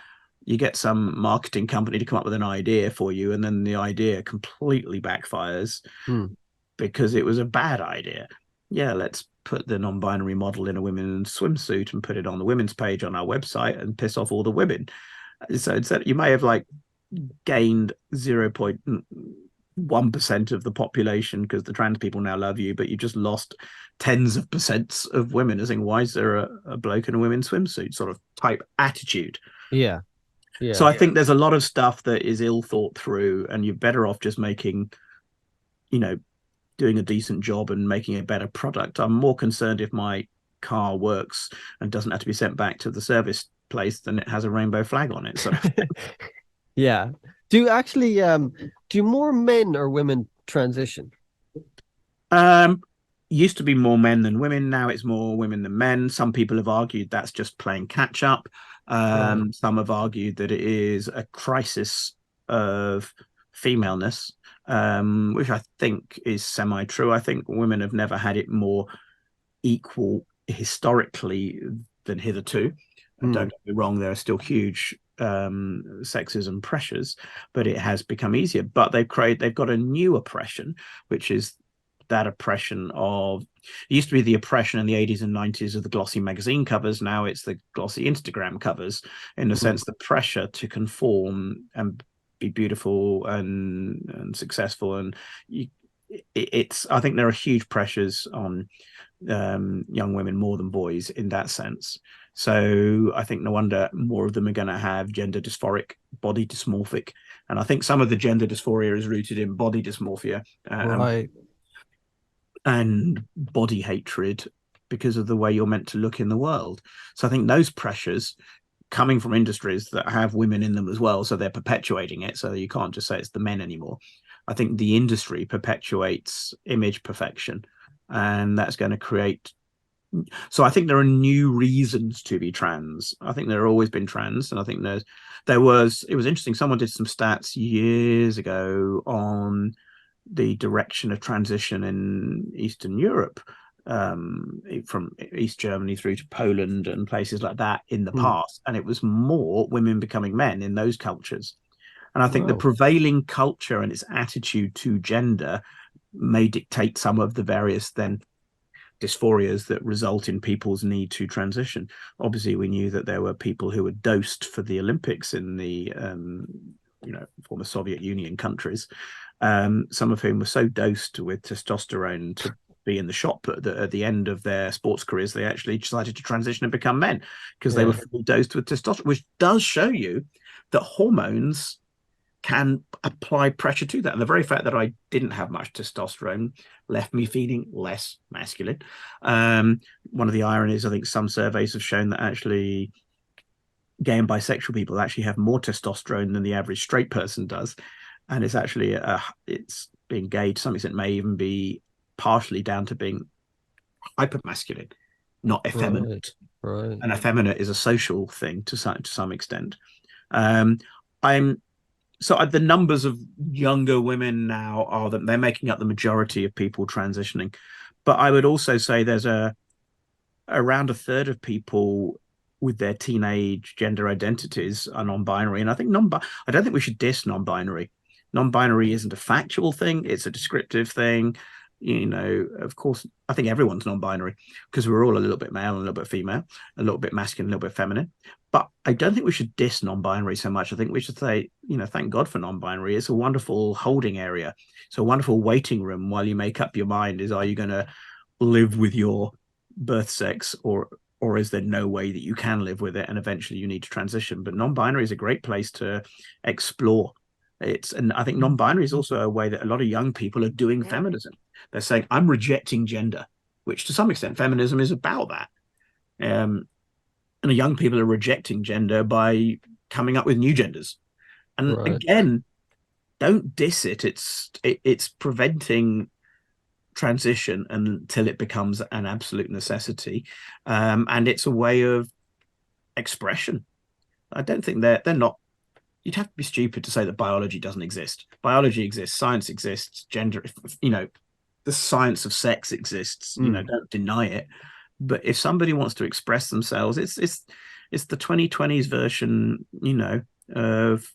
you get some marketing company to come up with an idea for you, and then the idea completely backfires Mm. because it was a bad idea. Yeah, let's put the non-binary model in a women's swimsuit and put it on the women's page on our website and piss off all the women. So instead, you may have like gained 0.1% of the population because the trans people now love you, but you just lost tens of percents of women. I think, why is there a bloke in a women's swimsuit sort of type attitude? Yeah. So Yeah. I think there's a lot of stuff that is ill thought through, and you're better off just making, you know, doing a decent job and making a better product. I'm more concerned if my car works and doesn't have to be sent back to the service place than it has a rainbow flag on it. So Yeah. Do more men or women transition? um used to be more men than women, now it's more women than men. Some people have argued that's just playing catch up. Right. Some have argued that it is a crisis of femaleness, which I think is semi-true. I think women have never had it more equal historically than hitherto. Mm. Don't get me wrong, there are still huge sexism pressures, but it has become easier. But they've got a new oppression, which is that oppression of, it used to be the oppression in the 80s and 90s of the glossy magazine covers. Now it's the glossy Instagram covers, in the Mm. sense the pressure to conform and be beautiful and successful. And it's I think there are huge pressures on young women more than boys in that sense. So I think no wonder more of them are going to have gender dysphoric, body dysmorphic, and I think some of the gender dysphoria is rooted in body dysmorphia, Right. and body hatred because of the way you're meant to look in the world. So I think those pressures coming from industries that have women in them as well, so they're perpetuating it. So you can't just say it's the men anymore. I think the industry perpetuates image perfection, and that's going to create. So I think there are new reasons to be trans. I think there have always been trans, and I think there was. It was interesting. Someone did some stats years ago on the direction of transition in Eastern Europe, from East Germany through to Poland and places like that in the Mm. past. And it was more women becoming men in those cultures. And I think the Wow. prevailing culture and its attitude to gender may dictate some of the various then dysphorias that result in people's need to transition. Obviously, we knew that there were people who were dosed for the Olympics in the former Soviet Union countries, some of whom were so dosed with testosterone to be in the shop at the end of their sports careers, they actually decided to transition and become men because they were Yeah. fully dosed with testosterone, which does show you that hormones can apply pressure to that. And the very fact that I didn't have much testosterone left me feeling less masculine. One of the ironies, I think some surveys have shown that actually gay and bisexual people actually have more testosterone than the average straight person does. And it's actually, it's being gay to some extent may even be partially down to being hyper masculine, not Right. effeminate. Right. And effeminate is a social thing to some extent. Um, I'm so the numbers of younger women now are that they're making up the majority of people transitioning. But I would also say there's around a third of people with their teenage gender identities are non-binary, and I think I don't think we should diss non-binary. Non-binary isn't a factual thing; it's a descriptive thing. Of course, I think everyone's non-binary because we're all a little bit male and a little bit female, a little bit masculine, a little bit feminine. But I don't think we should diss non-binary so much. I think we should say, thank God for non-binary. It's a wonderful holding area. It's a wonderful waiting room while you make up your mind. Are you going to live with your birth sex, or is there no way that you can live with it and eventually you need to transition? But non-binary is a great place to explore. And I think non-binary is also a way that a lot of young people are doing feminism. They're saying, I'm rejecting gender, which to some extent feminism is about that. And the young people are rejecting gender by coming up with new genders. And Right. again, don't diss it. It's preventing transition until it becomes an absolute necessity, and it's a way of expression. I don't think they're not. You'd have to be stupid to say that biology doesn't exist. Biology exists, science exists, gender. The science of sex exists. Mm. Don't deny it. But if somebody wants to express themselves, it's the 2020s version, of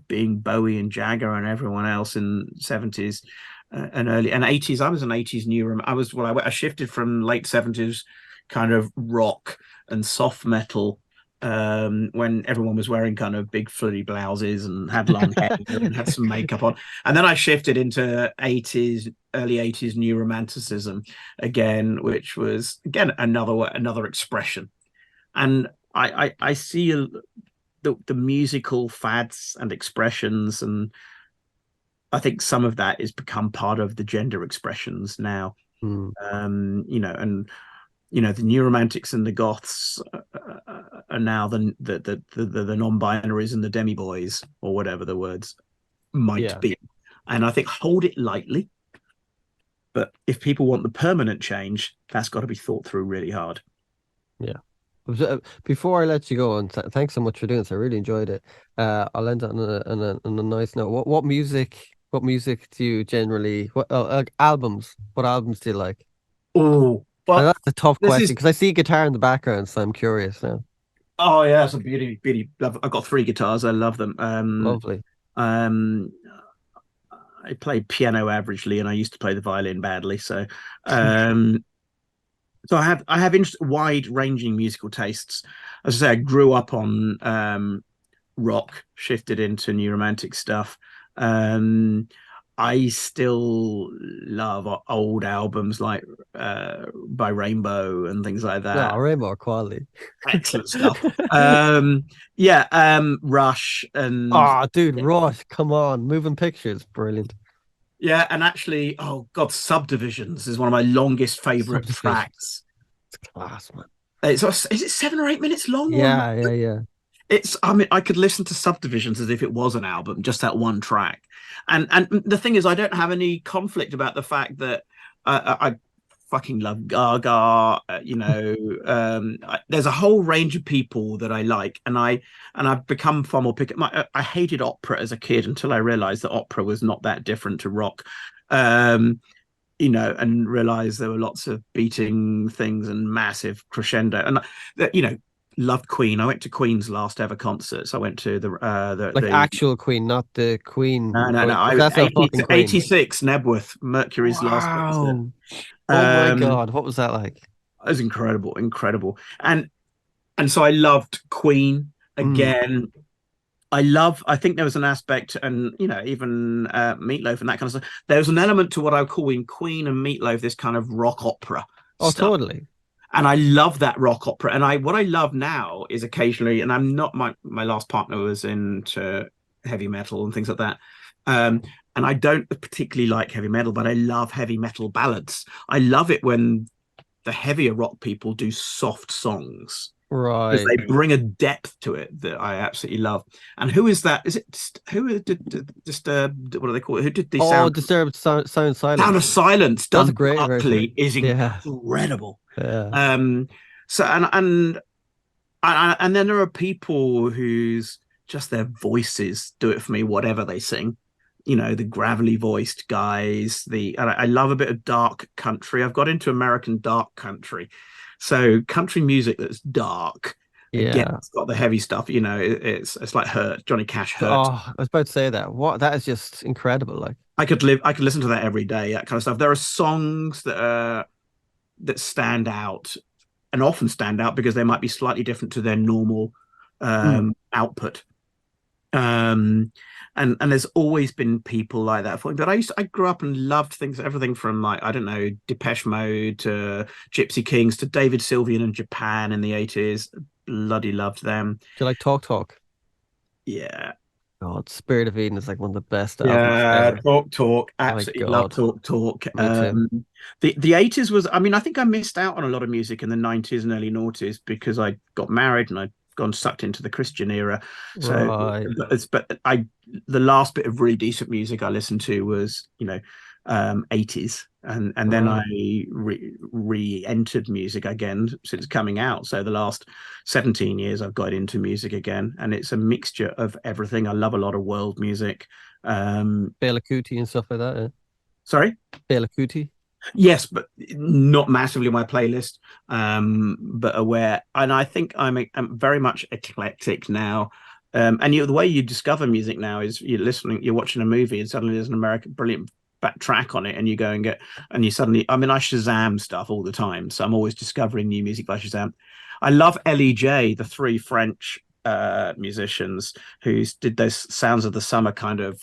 being Bowie and Jagger and everyone else in 70s and early and 80s. I was an 80s new. I shifted from late 70s kind of rock and soft metal when everyone was wearing kind of big floody blouses and had long hair and had some makeup on. And then I shifted into 80s, early 80s new romanticism again, which was again another expression. And I see the musical fads and expressions, and I think some of that has become part of the gender expressions now. Mm. And the new romantics and the goths are now the non-binaries and the demi boys, or whatever the words might Yeah. be. And I think hold it lightly, but if people want the permanent change, that's got to be thought through really hard. Yeah. Before I let you go, and thanks so much for doing this, I really enjoyed it. I'll end on a nice note. What music do you generally albums? What albums do you like? Oh, And but that's a tough this question is because I see guitar in the background, so I'm curious now. oh yeah, it's a beauty. I've got three guitars. I love them. Lovely. Um, I play piano averagely, and I used to play the violin badly. So I have wide ranging musical tastes. As I say, I grew up on rock, shifted into new romantic stuff. Um, I still love old albums like by Rainbow and things like No, that. Rainbow Quality. Excellent stuff. Yeah, Rush and Oh, dude, Rush, come on. Moving Pictures, brilliant. yeah, and actually, oh God, Subdivisions is one of my longest favorite Subdivisions, tracks. it's class, man. Is it 7 or 8 minutes long? One. Yeah, yeah, yeah. I mean, I could listen to Subdivisions as if it was an album, just that one track. And the thing is, I don't have any conflict about the fact that I fucking love Gaga. There's a whole range of people that I like, and I've become far more picky. I hated opera as a kid until I realized that opera was not that different to rock. Um, and realized there were lots of beating things and massive crescendo, and loved Queen. I went to Queen's last ever concerts. I went to Like the actual Queen, not the Queen. no, no, no. Because that's a fucking Queen. 86 Nebworth, Mercury's last concert. Wow. Oh my Um, God, what was that like? it was incredible, incredible. And so I loved Queen Mm. again. I think there was an aspect, and even Meatloaf and that kind of stuff. There was an element to what I would call in Queen and Meatloaf, this kind of rock opera Oh, stuff. totally. And I love that rock opera. And what I love now is occasionally, and I'm not my last partner was into heavy metal and things like that. Um, and I don't particularly like heavy metal, but I love heavy metal ballads. I love it when the heavier rock people do soft songs because Right. they bring a depth to it that I absolutely love. And who is that? Is it who did just what do they call it? Who did the Oh, sound? Disturbed Sound Sound of Silence. Silence That's a done great version. correctly is Yeah. incredible. Yeah. Um, so and then there are people whose just their voices do it for me, whatever they sing. The gravelly voiced guys. And I love a bit of dark country. I've got into American dark country, so country music that's dark. Again, Yeah. it's got the heavy stuff. It's like Hurt, Johnny Cash, Hurt. Oh, I was about to say that. What that is just incredible. Like, I could listen to that every day. That kind of stuff. There are songs that stand out and often stand out because they might be slightly different to their normal mm. output. Um, and there's always been people like that for me. But I grew up and loved things, everything from like I don't know, Depeche Mode to Gypsy Kings to David Sylvian and Japan in the 80s. Bloody loved them. Do you like Talk Talk? Yeah. God, Spirit of Eden is like one of the best albums Yeah, ever. talk. My Absolutely love God, talk. me too. The 80s was. I mean, I think I missed out on a lot of music in the 90s and early noughties because I got married and I'd gone sucked into the Christian era. So, Right. but the last bit of really decent music I listened to was 80s, and then I Right. re-entered music again since coming out. So the last 17 years I've got into music again, and it's a mixture of everything. I love a lot of world music. Bela Kuti and stuff like that. Yeah. Sorry. Bela Kuti. Yes, but not massively my playlist, but aware. And I think I'm very much eclectic now. And the way you discover music now is you're watching a movie, and suddenly there's an American brilliant back track on it, and you go and and you suddenly, I mean, I Shazam stuff all the time, so I'm always discovering new music by Shazam. I love LEJ, the three French musicians who did those Sounds of the Summer kind of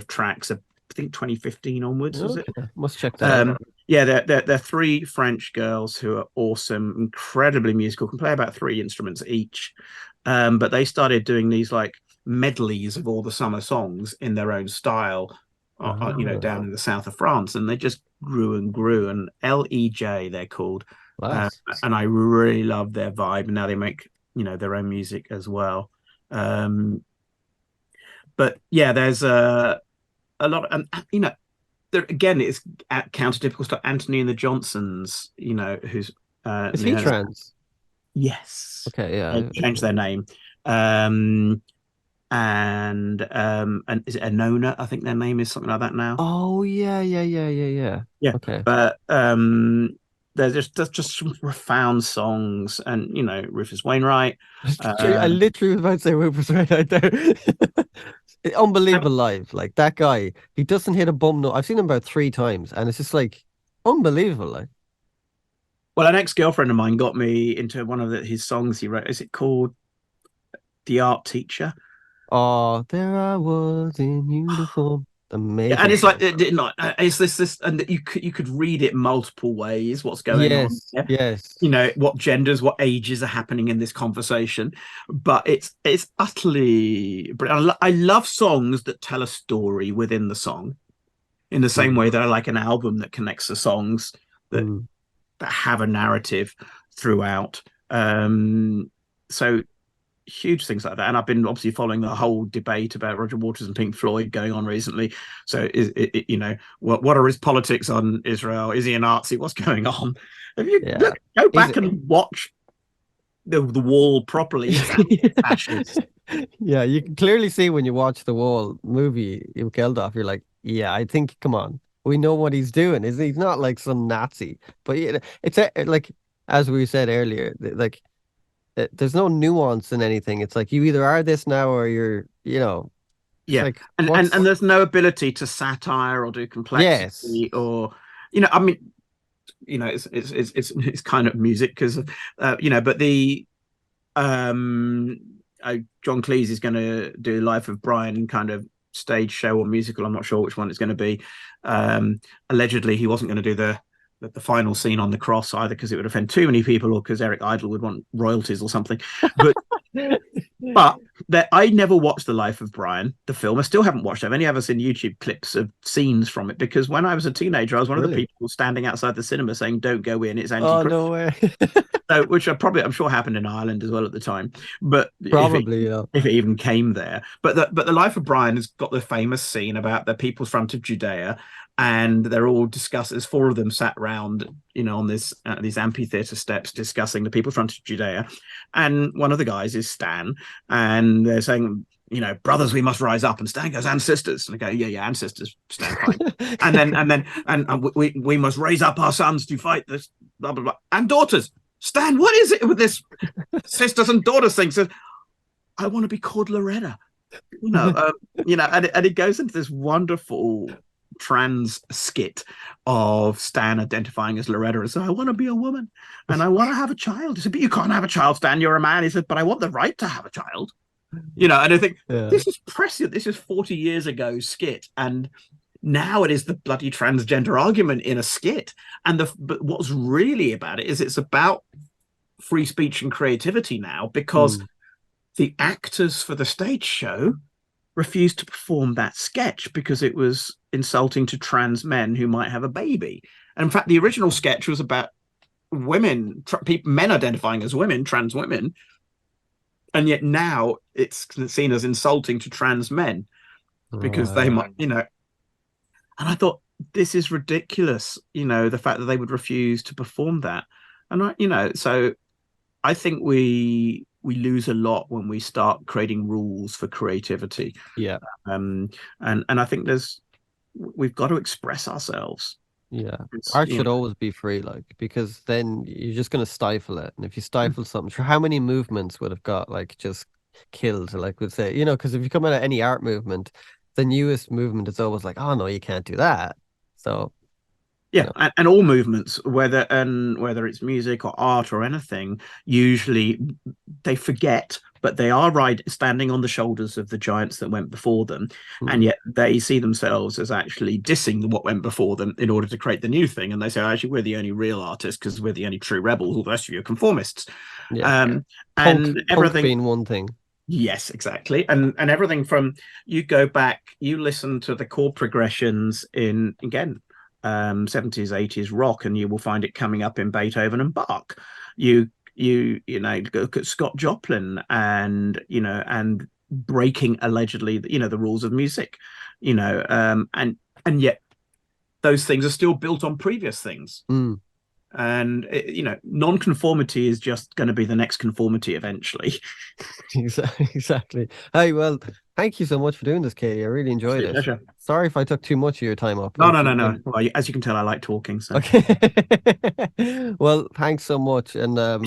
tracks. I think 2015 onwards was it? Okay, must check that out. Yeah, they're three French girls who are awesome, incredibly musical, can play about three instruments each. But they started doing these like medleys of all the summer songs in their own style, Ah, down in the south of France, and they just grew and grew. And LEJ, they're called, class. and I really love their vibe. And now they make their own music as well. Um, but yeah, there's a lot, and there again, it's countertypical stuff. Anthony and the Johnsons, who's Is he trans? yes, Okay, they yeah. changed their name, um, and is it Anona? I think their name is something like that now. Oh yeah, yeah, yeah, yeah, yeah. Yeah, Okay. but there's just some profound songs, and Rufus Wainwright. I Uh, literally was about to say Rufus right out there. Unbelievable live. Like that guy, he doesn't hit a bum note. I've seen him about three times, and it's just like unbelievable. Like, well, an ex-girlfriend of mine got me into one of his songs he wrote. Is it called The Art Teacher? oh, there I was in uniform. Yeah, and Amazing it's like song. it's this, and you could read it multiple ways. What's going on? Yes, Yeah, yes. what genders, what ages are happening in this conversation, but it's utterly brilliant. I love songs that tell a story within the song, in the same Mm, way that I like an album that connects the songs that mm. that have a narrative throughout. So huge things like that. And I've been obviously following the whole debate about Roger Waters and Pink Floyd going on recently. So is it, what are his politics on Israel? Is he a Nazi? What's going on? If you Yeah. go He's back and watch the Wall properly, it's fascist. yeah, you can clearly see when you watch the Wall movie with Geldof, you're like, yeah, I think, come on, we know what he's doing. Is he's not like some Nazi, but it's like as we said earlier, like there's no nuance in anything. It's like you either are this now or you're, it's Yeah, like and what's there's no ability to satire or do yes, complexity or I mean it's kind of music because but the um John Cleese is going to do Life of Brian kind of stage show or musical. I'm not sure which one it's going to be. Allegedly, he wasn't going to do the final scene on the cross either because it would offend too many people or because Eric Idle would want royalties or something. But but I never watched The Life of Brian, the film. I still haven't watched it. I've only ever seen YouTube clips of scenes from it because when I was a teenager, I was one of the Really? people standing outside the cinema saying, "Don't go in, it's Oh, anti-Christian." no way. So, which I'm sure happened in Ireland as well at the time. But Probably, yeah. if it even came there, but the Life of Brian has got the famous scene about the People's Front of Judea, and they're all discussing. There's four of them sat round, on this these amphitheater steps discussing the People's Front of Judea, and one of the guys is Stan, and they're saying, brothers, we must rise up. And Stan goes, and sisters. And I go, yeah, and sisters, Stan, fine. and we must raise up our sons to fight this, blah, blah, blah. And daughters. Stan, what is it with this sisters and daughters thing? Says, I want to be called Loretta. And it goes into this wonderful trans skit of Stan identifying as Loretta and said, I want to be a woman and I want to have a child. He said, but you can't have a child, Stan, you're a man. He said, but I want the right to have a child. And I think this is prescient. This is 40 years ago skit. And now it is the bloody transgender argument in a skit. But what's really about it is it's about free speech and creativity now because the actors for the stage show refused to perform that sketch because it was insulting to trans men who might have a baby. And in fact, the original sketch was about men identifying as women, trans women. And yet now it's seen as insulting to trans men because they might, and I thought, this is ridiculous, the fact that they would refuse to perform that. And so I think we lose a lot when we start creating rules for creativity. Yeah. And I think we've got to express ourselves. Yeah. Art should always be free, because then you're just going to stifle it. And if you stifle something, sure, how many movements would have got just killed, would say, because if you come out of any art movement, the newest movement is always like, oh no, you can't do that. So yeah, and all movements, whether it's music or art or anything, usually they forget, but they are standing on the shoulders of the giants that went before them, and yet they see themselves as actually dissing what went before them in order to create the new thing. And they say, actually, we're the only real artists because we're the only true rebels. All the rest of you are conformists. Yeah, and everything punk being one thing. Yes, exactly. And everything from, you go back, you listen to the chord progressions in, again, 70s, 80s rock, and you will find it coming up in Beethoven and Bach. You look at Scott Joplin and breaking allegedly the rules of music, and yet those things are still built on previous things. And non-conformity is just going to be the next conformity eventually. Exactly. Hey, well, thank you so much for doing this, Katie. I really enjoyed it. Pleasure. Sorry if I took too much of your time up. No. Well, as you can tell, I like talking. So. Okay. Well, thanks so much. And are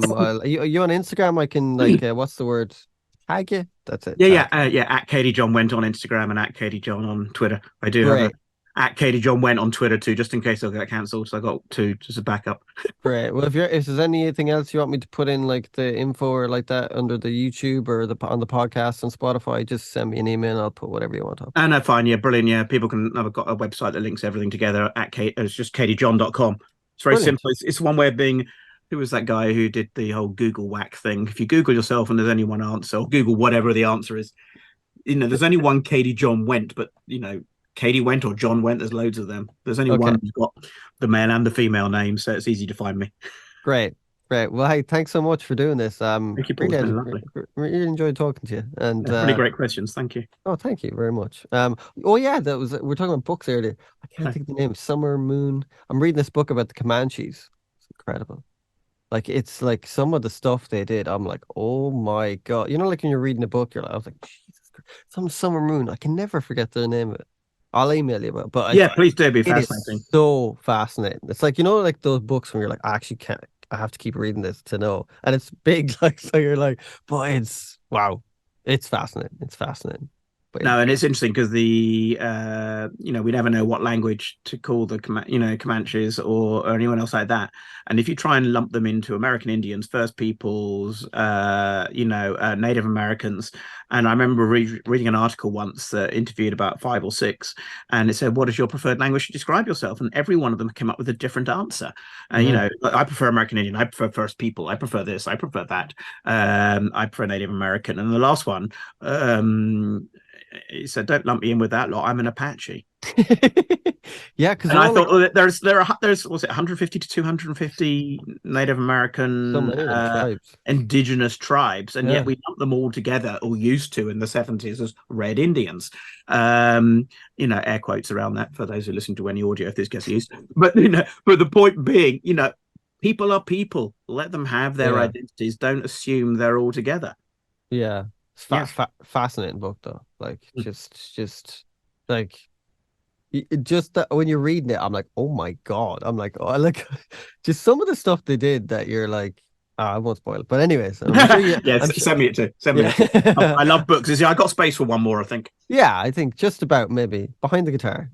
you on Instagram? I can what's the word? Tag you. That's it. Yeah. At Katy John Went on Instagram and at Katy John on Twitter. I do have at Katy John Went on Twitter too, just in case I'll get cancelled. So I got two just a backup. Great. Well, if there's anything else you want me to put in, the info or that under the YouTube or on the podcast on Spotify, just send me an email and I'll put whatever you want up. And fine, yeah, brilliant. Yeah, people I've got a website that links everything together it's just katyjohn.com. It's very simple. It's one way of being. Who was that guy who did the whole Google whack thing? If you Google yourself and there's only one answer, or Google whatever the answer is, there's only one Katy John Went, but Katy Went or John Went, there's loads of them. There's only one who's got the male and the female name, so it's easy to find me. Great. Well, hey, thanks so much for doing this. Thank you, Paul. Really enjoyed talking to you. And really great questions. Thank you. Oh, thank you very much. We're talking about books earlier. I can't think of the name. Summer Moon. I'm reading this book about the Comanches. It's incredible. It's some of the stuff they did. I'm like, oh my God. When you're reading a book, I was like, Jesus Christ. Some Summer Moon. I can never forget the name of it. I'll email you about it. But yeah, please do. Be fascinating. It's so fascinating. It's those books when you're I actually can't. I have to keep reading this to know. And it's big, so you're like, boy, wow, it's fascinating. It's fascinating. But yeah. No, and it's interesting because we never know what language to call the Comanches or anyone else like that. And if you try and lump them into American Indians, First Peoples, Native Americans, and I remember reading an article once that interviewed about five or six, and it said, "What is your preferred language to describe yourself?" And every one of them came up with a different answer. And Yeah. I prefer American Indian, I prefer First People, I prefer this, I prefer that, I prefer Native American, and the last one. He said, "Don't lump me in with that lot. I'm an Apache." Yeah, because And they're I all like thought, well, there's was it 150 to 250 Native so American many of them tribes. indigenous tribes, and yet Yeah. we lump them all together, or used to in the 70s, as Red Indians. Um, air quotes around that for those who listen to any audio if this gets used. But but the point being, people are people. Let them have their Yeah. identities. Don't assume they're all together. Yeah. It's Yeah. fascinating book though. Like just like just that when you're reading it, I'm like, oh my God. I'm like, oh, I like just some of the stuff they did that you're like, I won't spoil it. But anyways, I'm sure you Yeah, I'm sure send me it too. Send me yeah. it too. I love books. Yeah, I got space for one more, I think. Yeah, I think just about maybe behind the guitar.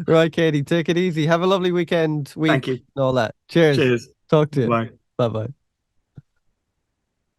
Right, Katie, take it easy. Have a lovely weekend, Thank week, you. and all that. Cheers. Cheers. Talk to you. Bye. Bye bye.